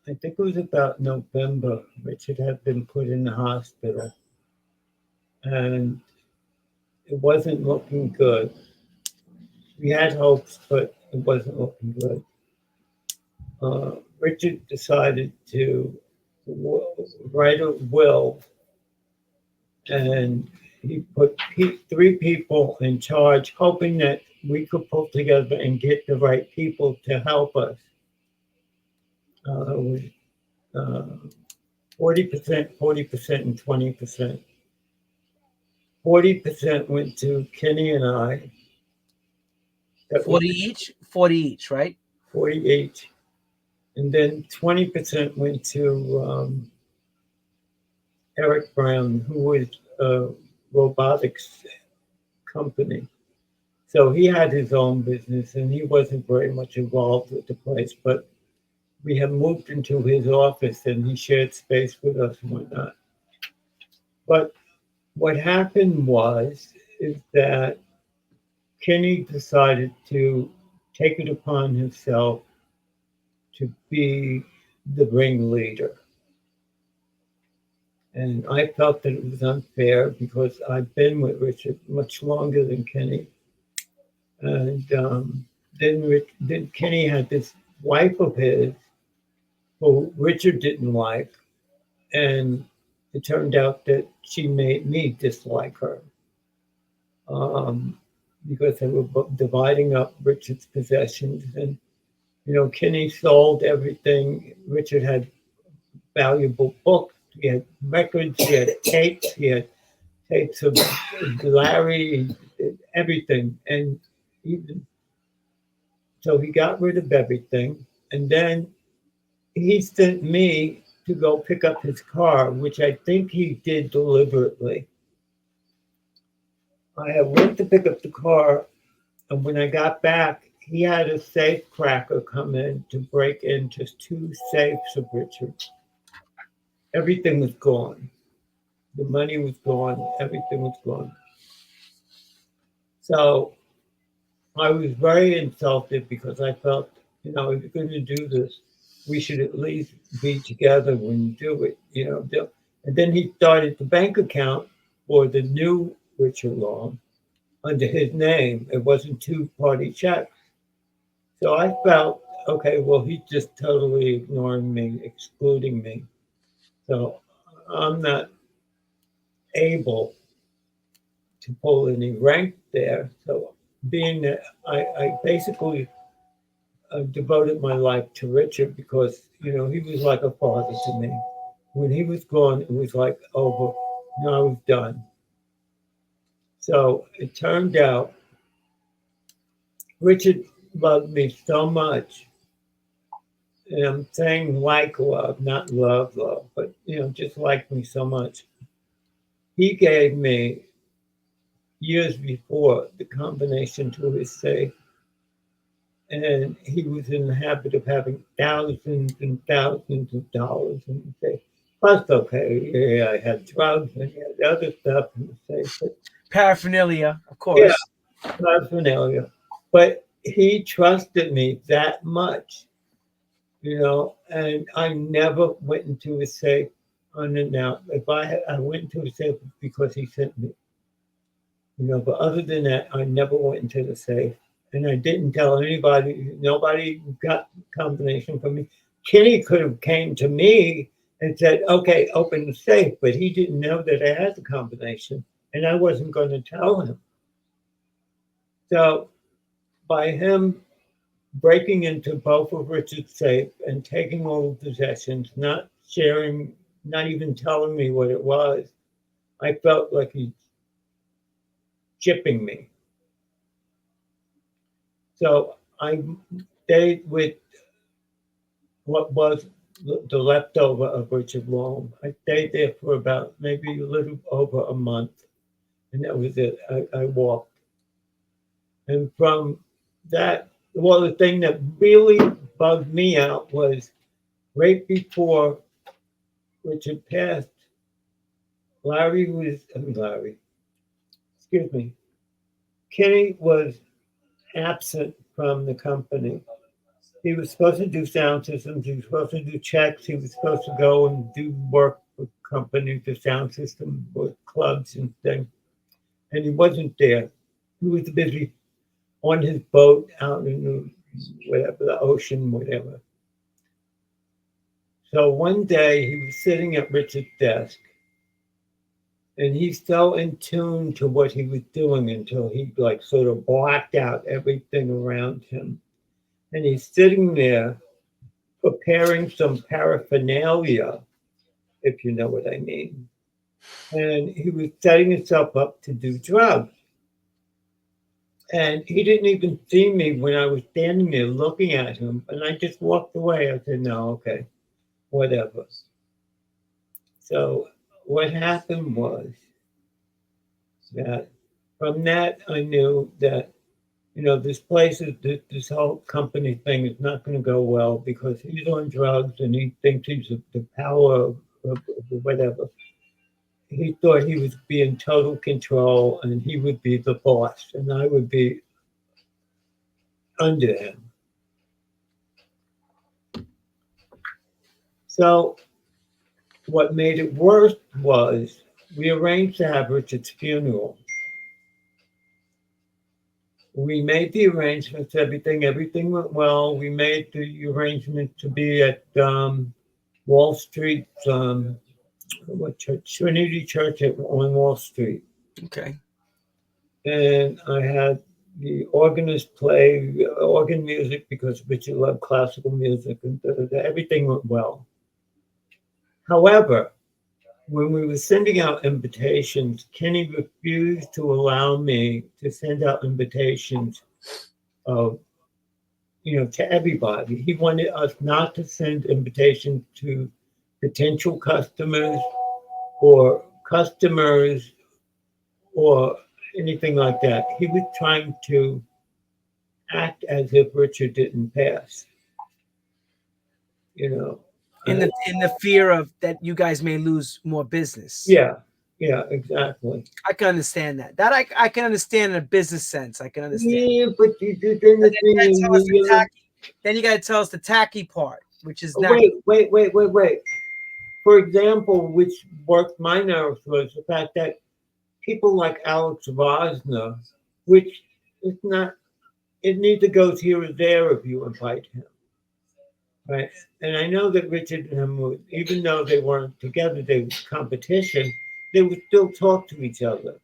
I think it was about November. Richard had been put in the hospital, and it wasn't looking good. We had hopes, but it wasn't looking good. Richard decided to write a will, and he put 3 people in charge, hoping that we could pull together and get the right people to help us. 40%, 40%, and 20%. 40% went to Kenny and I. 40 each, right? 40 each. And then 20% went to Eric Brown, who was a robotics company. So he had his own business and he wasn't very much involved with the place, but we had moved into his office and he shared space with us and whatnot. But what happened is that Kenny decided to take it upon himself to be the ringleader. And I felt that it was unfair because I've been with Richard much longer than Kenny. And then Kenny had this wife of his who Richard didn't like. And it turned out that she made me dislike her because they were dividing up Richard's possessions. And, Kenny sold everything. Richard had valuable books. He had records, he had tapes, of Larry, everything. And so he got rid of everything. And then he sent me to go pick up his car, which I think he did deliberately. I went to pick up the car, and when I got back, he had a safe cracker come in to break into 2 safes of Richard. Everything was gone. The money was gone. Everything was gone. So I was very insulted because I felt, if you're going to do this, we should at least be together when you do it, And then he started the bank account for the new Richard Long under his name. It wasn't 2-party checks. So I felt, okay, well, he's just totally ignoring me, excluding me. So I'm not able to pull any rank there. So being that I basically devoted my life to Richard because, he was like a father to me. When he was gone, it was like over. I was done. So it turned out Richard loved me so much. And I'm saying like love, not love, but, just liked me so much. He gave me, years before, the combination to his safe. And he was in the habit of having thousands and thousands of dollars in the safe. Plus, okay, I had drugs and he had other stuff in the safe. But, paraphernalia, of course. Yeah, paraphernalia. But he trusted me that much, and I never went into a safe unannounced. If I went into a safe because he sent me, but other than that, I never went into the safe. And I didn't tell anybody. Nobody got combination from me. Kenny could have came to me and said, okay, open the safe. But he didn't know that I had the combination. And I wasn't going to tell him. So by him breaking into both of Richard's safe and taking all the possessions, not sharing not even telling me what it was. I felt like he's chipping me. So I stayed with what was the leftover of Richard Long. I stayed there for about maybe a little over a month, and that was it. I walked. And from that, well, the thing that really bugged me out was right before Richard passed, Larry, excuse me, Kenny was absent from the company. He was supposed to do sound systems. He was supposed to do checks. He was supposed to go and do work with companies, the sound system, with clubs and things. And he wasn't there. He was busy on his boat out in the, whatever, the ocean, whatever. So one day he was sitting at Richard's desk, and he's so in tune to what he was doing until he like sort of blacked out everything around him. And he's sitting there preparing some paraphernalia, if you know what I mean. And he was setting himself up to do drugs. And he didn't even see me when I was standing there looking at him. And I just walked away. I said, no, okay, whatever. So what happened was that from that, I knew that, you know, this place is, this whole company thing is not going to go well because he's on drugs and he thinks he's the power of whatever. He thought he would be in total control and he would be the boss and I would be under him. So what made it worse was we arranged to have Richard's funeral. We made the arrangements, everything went well. We made the arrangement to be at Wall Street, what church? Trinity Church on Wall Street. Okay. And I had the organist play organ music because Richard loved classical music, and everything went well. However, when we were sending out invitations, Kenny refused to allow me to send out invitations of, you know, to everybody. He wanted us not to send invitations to potential customers or customers or anything like that. He was trying to act as if Richard didn't pass, you know. In the fear of that you guys may lose more business. Yeah, exactly. I can understand that. That I can understand in a business sense. I can understand. Yeah, but then then you got to tell us the tacky part, which is not. Wait. For example, which worked my nerves was the fact that people like Alex Vosner, which is not, it neither goes here or there if you invite him. Right. And I know that Richard and him would, even though they weren't together, they were competition, they would still talk to each other.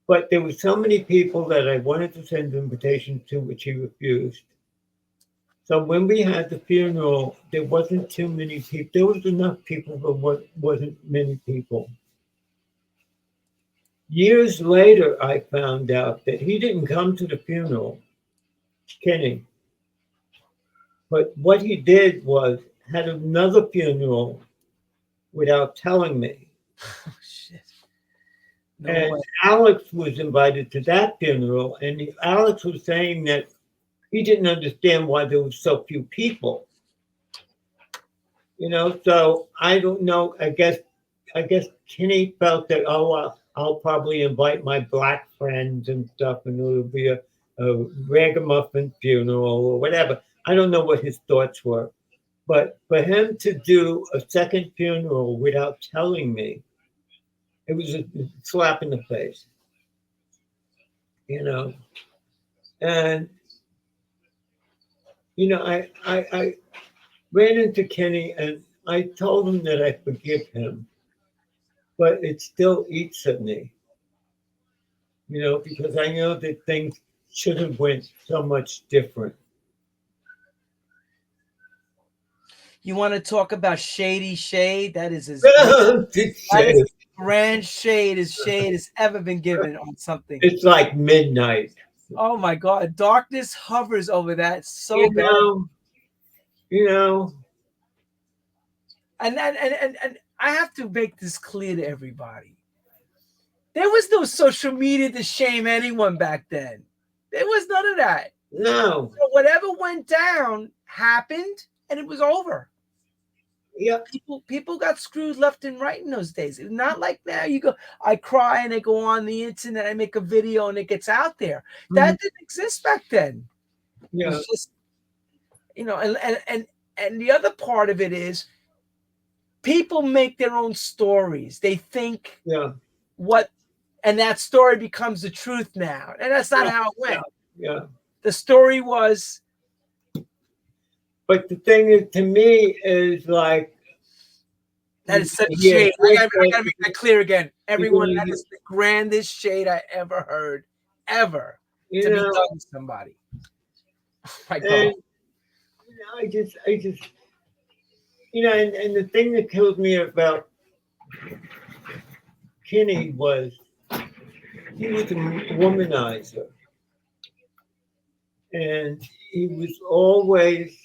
But there were so many people that I wanted to send invitations to, which he refused. So when we had the funeral, there wasn't too many people. There was enough people, but wasn't many people. Years later, I found out that he didn't come to the funeral, Kenny. But what he did was had another funeral without telling me. Oh, shit. No and way. Alex was invited to that funeral, and Alex was saying that he didn't understand why there were so few people. You know, so I don't know. I guess Kenny felt that, I'll probably invite my black friends and stuff, and it'll be a ragamuffin funeral or whatever. I don't know what his thoughts were. But for him to do a second funeral without telling me, it was a slap in the face, you know. And, you know, I ran into Kenny and I told him that I forgive him, but it still eats at me, you know, because I know that things should have went so much different. You want to talk about shady shade? That is as grand shade as ever been given on something. It's like midnight. Oh my God, darkness hovers over that so bad. You know. And I have to make this clear to everybody. There was no social media to shame anyone back then. There was none of that. No. So whatever went down happened, and it was over. Yeah. People got screwed left and right in those days. It's not like now. You go, I cry and I go on the internet, I make a video and it gets out there. That didn't exist back then. Yeah. It was just, and the other part of it is people make their own stories. They think and that story becomes the truth now. And that's not how it went. Yeah. The story was. But the thing is, to me, is like. That is such shade. I gotta make that clear again. Everyone, that is the grandest shade I ever heard. Ever. To be done with somebody. Oh my God. I just, and the thing that killed me about Kenny was he was a womanizer. And he was always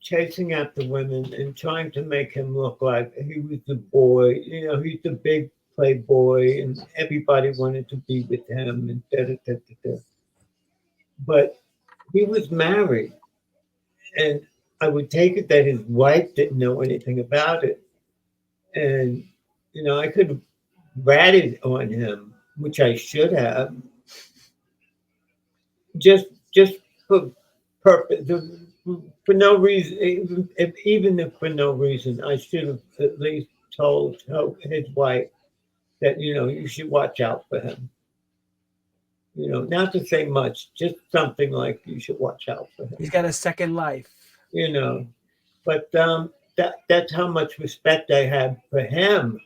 chasing after women and trying to make him look like he was the boy. He's the big playboy, and everybody wanted to be with him. And But he was married, and I would take it that his wife didn't know anything about it. And, I could have ratted on him, which I should have, just for purpose, for no reason. Even if for no reason, I should have at least told his wife that, you should watch out for him. Not to say much, just something like you should watch out for him. He's got a second life. But that's how much respect I had for him.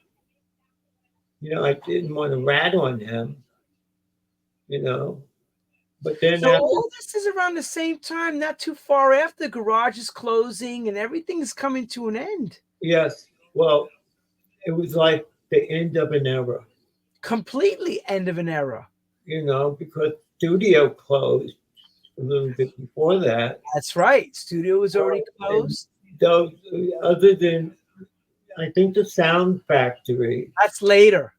I didn't want to rat on him. But then so all this is around the same time, not too far after the garage is closing and everything is coming to an end. Yes. Well, it was like the end of an era. Completely end of an era. Because studio closed a little bit before that. That's right. Studio was already closed. Those, other than, I think, the Sound Factory. That's later.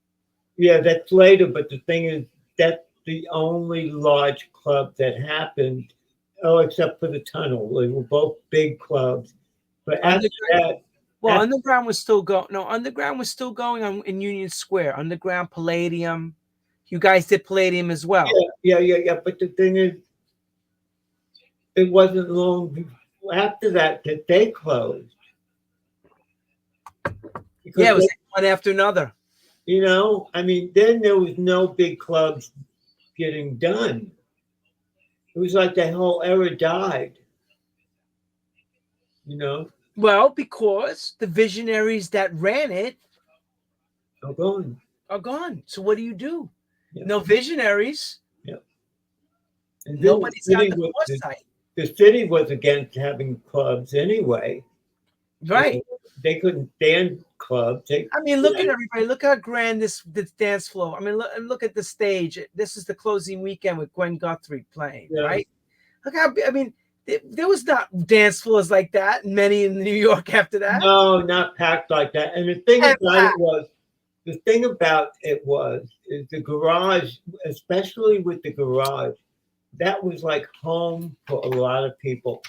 Yeah, that's later. But the thing is, that's the only large club that happened. Oh, except for the Tunnel. They were both big clubs. But after that. Well, Underground was still going. No, Underground was still going on in Union Square. Underground, Palladium. You guys did Palladium as well. Yeah. But the thing is, it wasn't long after that they closed. Because it was one after another. Then there was no big clubs getting done. It was like that whole era died. Well, because the visionaries that ran it are gone. So what do you do? Yeah. No visionaries. Yeah. And nobody's got the foresight. The city was against having clubs anyway. Right. They couldn't stand clubs. Look at everybody. Look how grand this dance floor. Look at the stage. This is the closing weekend with Gwen Guthrie playing, right? Look how, there was not dance floors like that, many in New York after that. No, not packed like that. And the thing about it was is the garage, especially with the garage, that was like home for a lot of people.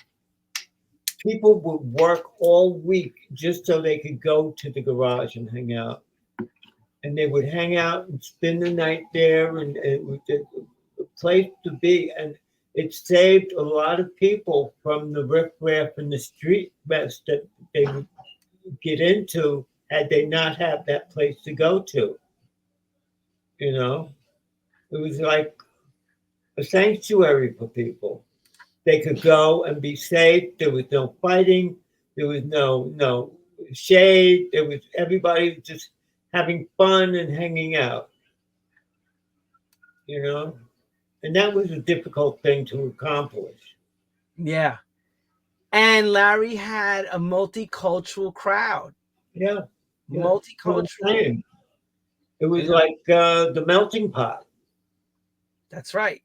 People would work all week just so they could go to the garage and hang out. And they would hang out and spend the night there, and it was a place to be. And it saved a lot of people from the riffraff and the street mess that they would get into had they not had that place to go to. It was like a sanctuary for people. They could go and be safe. There was no fighting. There was no shade. There was everybody just having fun and hanging out. you know, and that was a difficult thing to accomplish. Yeah. And Larry had a multicultural crowd. Yeah, yeah. What I'm Multicultural. saying, it was You know, like the melting pot. that's right.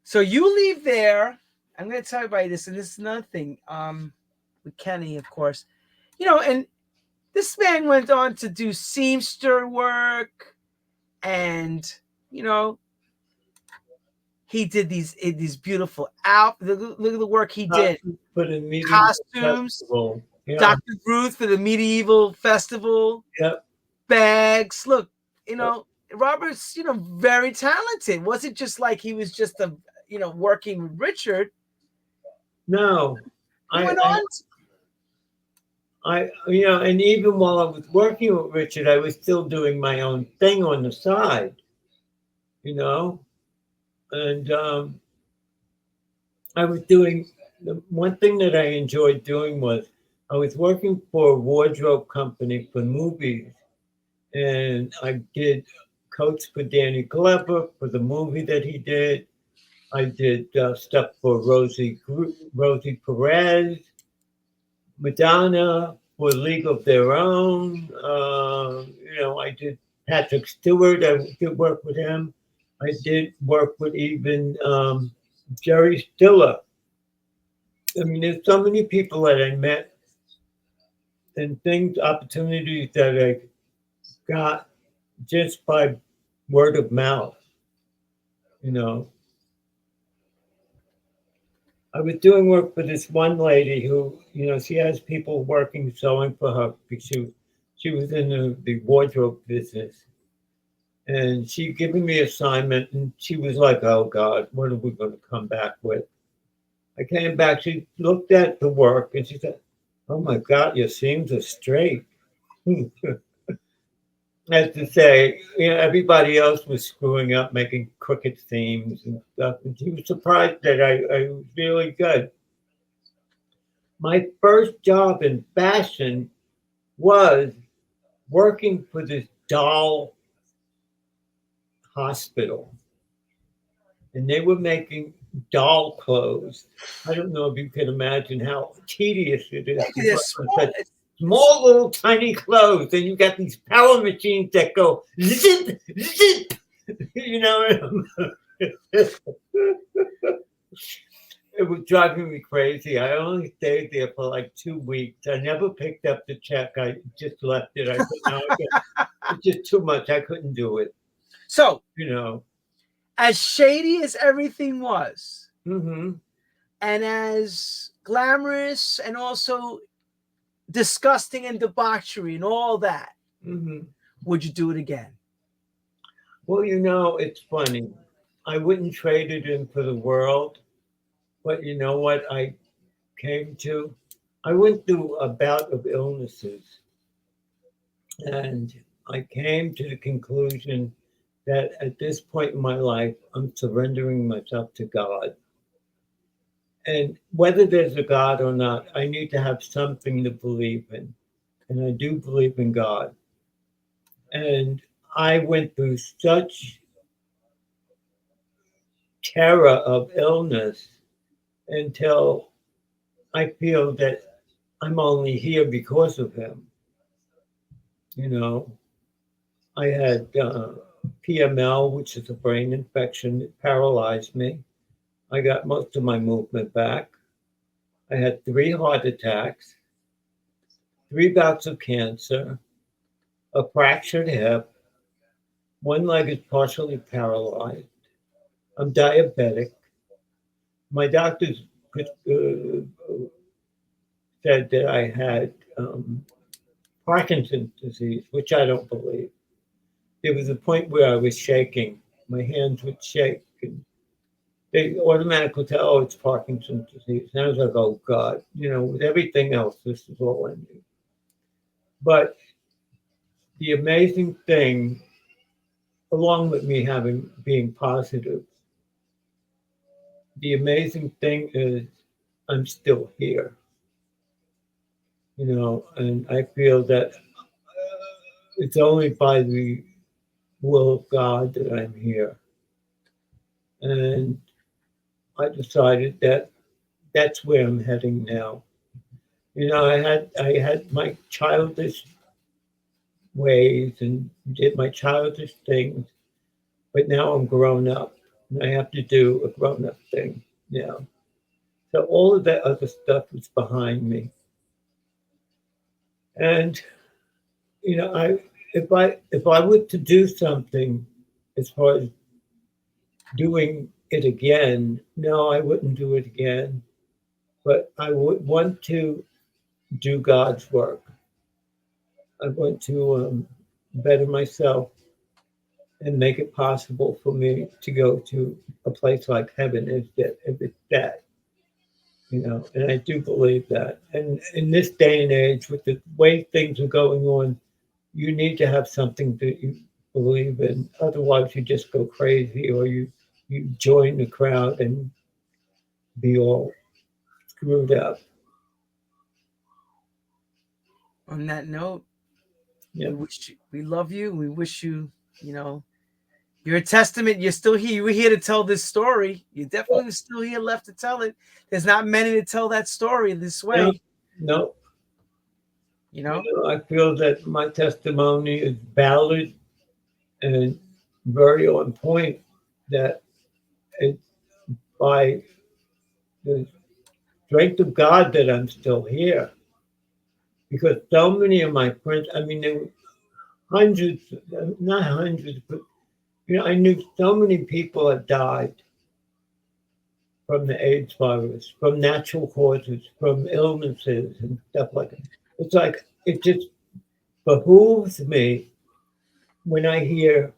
So you leave there. I'm going to tell everybody this, and this is another thing. With Kenny, of course, and this man went on to do Seamster work, and you know, he did these beautiful Look at the work he did. For the medieval Costumes, festival. Yeah, Dr. Ruth for the medieval festival, yeah. bags. Look, Robert's very talented. Wasn't just like he was just a working with Richard. No, He I, went I, on. and even while I was working with Richard, I was still doing my own thing on the side, you know, and I was doing the one thing that I enjoyed doing was I was working for a wardrobe company for movies, and I did coats for Danny Glover for the movie that he did. I did stuff for Rosie Perez, Madonna for League of Their Own. I did Patrick Stewart. I did work with him. I did work with even Jerry Stiller. I mean, there's so many people that I met and things, opportunities that I got just by word of mouth. You know, I was doing work for this one lady who, she has people working sewing for her because she was in the wardrobe business. And she giving me assignment, and she was like, "Oh God, what are we going to come back with?" I came back. She looked at the work and she said, "Oh my God, your seams are straight." As to say, everybody else was screwing up, making crooked seams and stuff. And she was surprised that I was really good. My first job in fashion was working for this doll hospital, and they were making doll clothes. I don't know if you can imagine how tedious it is to They're work on small. such small little tiny clothes, and you got these power machines that go zip, zip. You know, it was driving me crazy. I only stayed there for like 2 weeks. I never picked up the check. I just left it. I said, no, it's just too much. I couldn't do it. So, You know. as shady as everything was, Mm-hmm. and as glamorous and also disgusting and debauchery and all that, Mm-hmm. would you do it again? Well, it's funny. I wouldn't trade it in for the world, but you know what I came to? I went through a bout of illnesses, and I came to the conclusion that at this point in my life, I'm surrendering myself to God. And whether there's a God or not, I need to have something to believe in. And I do believe in God. And I went through such terror of illness until I feel that I'm only here because of him. You know, I had PML, which is a brain infection that paralyzed me. I got most of my movement back. I had 3 heart attacks, 3 bouts of cancer, a fractured hip, one leg is partially paralyzed. I'm diabetic. My doctors said that I had Parkinson's disease, which I don't believe. There was a point where I was shaking. My hands would shake. And they automatically tell, oh, it's Parkinson's disease. And I was like, oh, God, with everything else, this is all I need. But the amazing thing, along with me being positive, the amazing thing is I'm still here, and I feel that it's only by the will of God that I'm here. And I decided that that's where I'm heading now. I had my childish ways and did my childish things, but now I'm grown up and I have to do a grown up thing now. So all of that other stuff is behind me. And I if I were to do something as far as doing it again, no, I wouldn't do it again. But I would want to do God's work. I want to better myself and make it possible for me to go to a place like heaven if it's that, and I do believe that. And in this day and age, with the way things are going on, you need to have something that you believe in. Otherwise, you just go crazy, or you join the crowd and be all screwed up. On that note, Yeah. we love you. We wish you, you're a testament. You're still here. You were here to tell this story. You definitely still here left to tell it. There's not many to tell that story this way. No. I feel that my testimony is valid and very on point. That it's by the strength of God that I'm still here. Because so many of my friends, I mean, there were hundreds, not hundreds, but I knew so many people had died from the AIDS virus, from natural causes, from illnesses and stuff like that. It's like, it just behooves me when I hear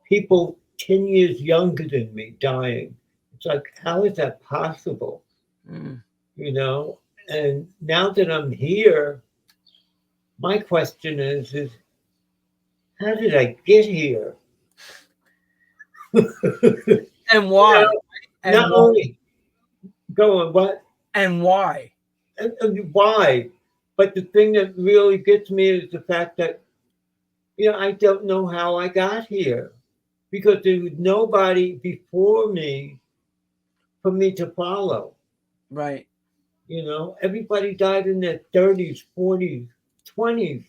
people 10 years younger than me dying. It's like, how is that possible? Mm. And now that I'm here, my question is how did I get here? And why? And not why? only going what? And why? And why? But the thing that really gets me is the fact that, I don't know how I got here because there was nobody before me for me to follow. Right. Everybody died in their 30s, 40s, 20s.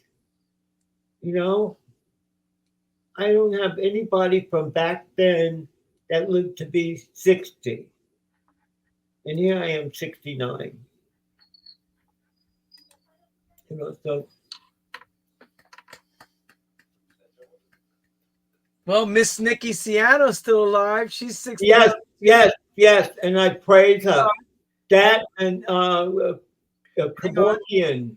I don't have anybody from back then that lived to be 60. And here I am, 69. So. Well, Miss Nikki Ciano's still alive. She's 60. Yes. And I praise her. That and Cabotian.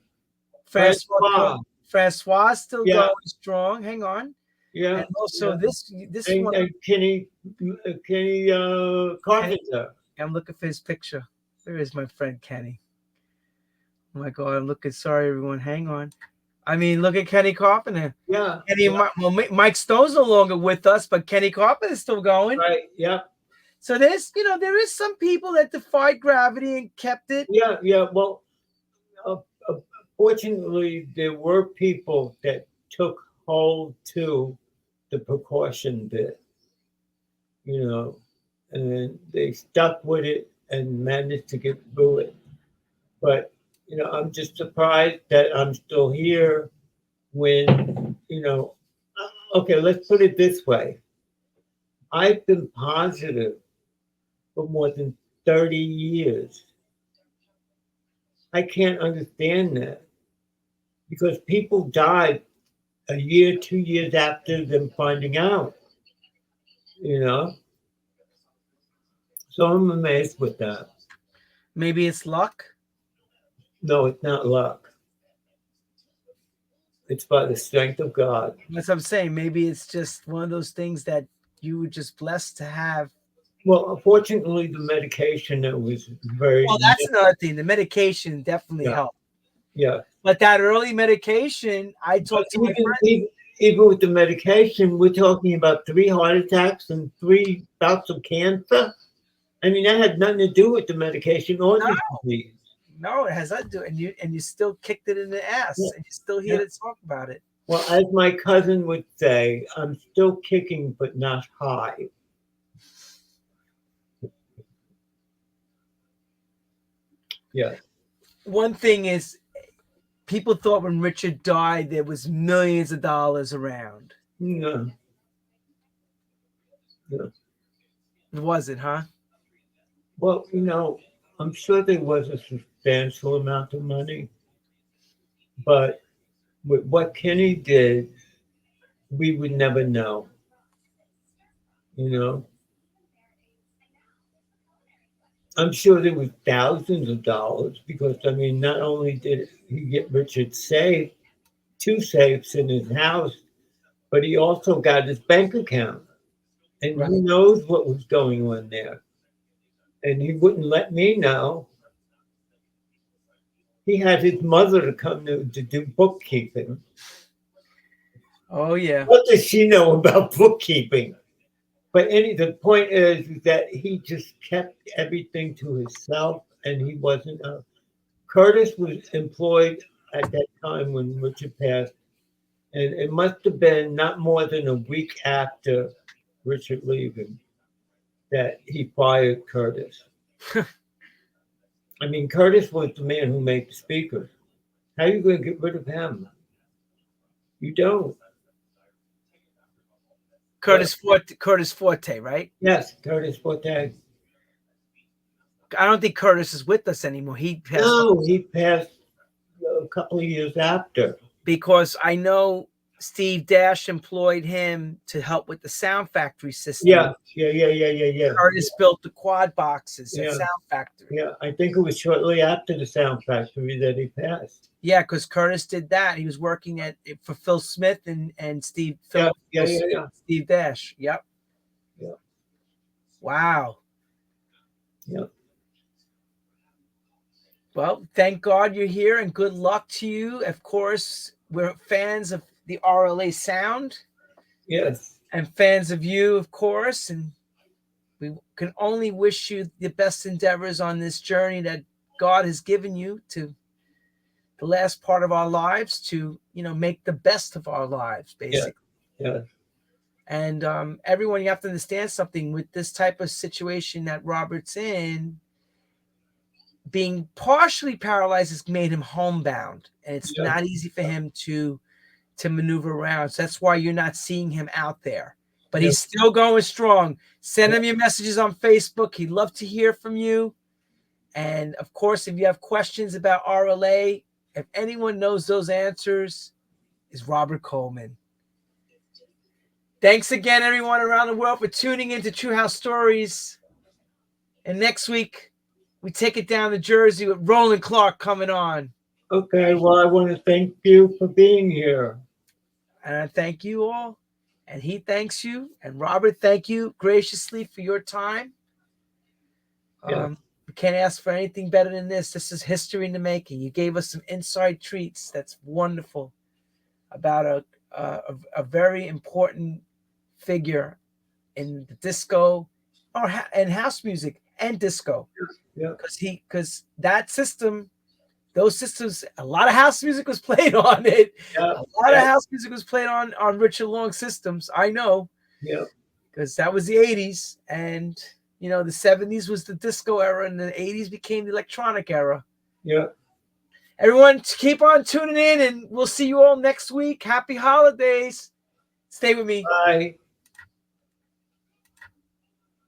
Francois still going strong. Hang on. Yeah. And also this and, one. And Kenny Carpenter. I'm looking for his picture. Where is my friend Kenny? Oh my God, I'm looking. Sorry, everyone. Hang on. I mean, look at Kenny Carpenter. Yeah. Mike Stone's no longer with us, but Kenny Carpenter's still going. Right. Yeah. So there's, there is some people that defied gravity and kept it. Yeah. Well, fortunately, there were people that took hold to the precaution bit, and they stuck with it and managed to get through it. But, I'm just surprised that I'm still here when, okay, let's put it this way. I've been positive for more than 30 years. I can't understand that because people died a year, 2 years after them finding out, So I'm amazed with that. Maybe it's luck. No, it's not luck. It's by the strength of God. That's what I'm saying. Maybe it's just one of those things that you were just blessed to have. Well, unfortunately, the medication that was very. Well, that's another thing. The medication definitely helped. Yeah. But that early medication, I talked to my friend. Even with the medication, we're talking about 3 heart attacks and 3 bouts of cancer. I mean, that had nothing to do with the medication or the disease. No, it has nothing to do. And you still kicked it in the ass, and you're still here to talk about it. Well, as my cousin would say, I'm still kicking, but not high. Yeah. One thing is, people thought when Richard died, there was millions of dollars around. Yeah. Yeah. It wasn't, huh? Well, I'm sure there was a substantial amount of money, but with what Kenny did, we would never know. You know, I'm sure there was thousands of dollars because I mean, not only did he get Richard safe, two safes in his house, but he also got his bank account, and Right. who knows what was going on there. And he wouldn't let me know. He had his mother to come to do bookkeeping. Oh yeah. What does she know about bookkeeping? But the point is that he just kept everything to himself, and he wasn't. Curtis was employed at that time when Richard passed, and it must have been not more than a week after Richard leaving that he fired Curtis. I mean, Curtis was the man who made the speakers. How are you going to get rid of him? You don't. Curtis Forte, right? Yes, Curtis Forte. I don't think Curtis is with us anymore. He passed No, he passed a couple of years after. because I know Steve Dash employed him to help with the Sound Factory system. Yeah. Curtis built the quad boxes at Yeah. Sound Factory. Yeah, I think it was shortly after the Sound Factory that he passed. Yeah, because Curtis did that. He was working for Phil Smith and Steve Steve Dash. Yep. Yeah. Wow. Yeah. Well, thank God you're here, and good luck to you. Of course, we're fans of the RLA sound. Yes. And fans of you, of course. And we can only wish you the best endeavors on this journey that God has given you to the last part of our lives to, make the best of our lives, basically. Yeah. And everyone, you have to understand something with this type of situation that Robert's in. Being partially paralyzed has made him homebound, and it's not easy for him to maneuver around. So that's why you're not seeing him out there. But he's still going strong. Send him your messages on Facebook. He'd love to hear from you. And of course, if you have questions about RLA, if anyone knows those answers, is Robert Coleman. Thanks again, everyone around the world, for tuning into True House Stories. And next week, we take it down to Jersey with Roland Clark coming on. Okay, well, I want to thank you for being here. And I thank you all. And he thanks you. And Robert, thank you graciously for your time. We can't ask for anything better than this. This is history in the making. You gave us some inside treats. That's wonderful about a very important figure in the disco and house music and disco. Yeah. Because that system, those systems, a lot of house music was played on it. Yeah. A lot of house music was played on Richard Long systems. I know. Yeah. Because that was the 80s. And, the 70s was the disco era, and the 80s became the electronic era. Yeah. Everyone, keep on tuning in, and we'll see you all next week. Happy holidays. Stay with me. Bye.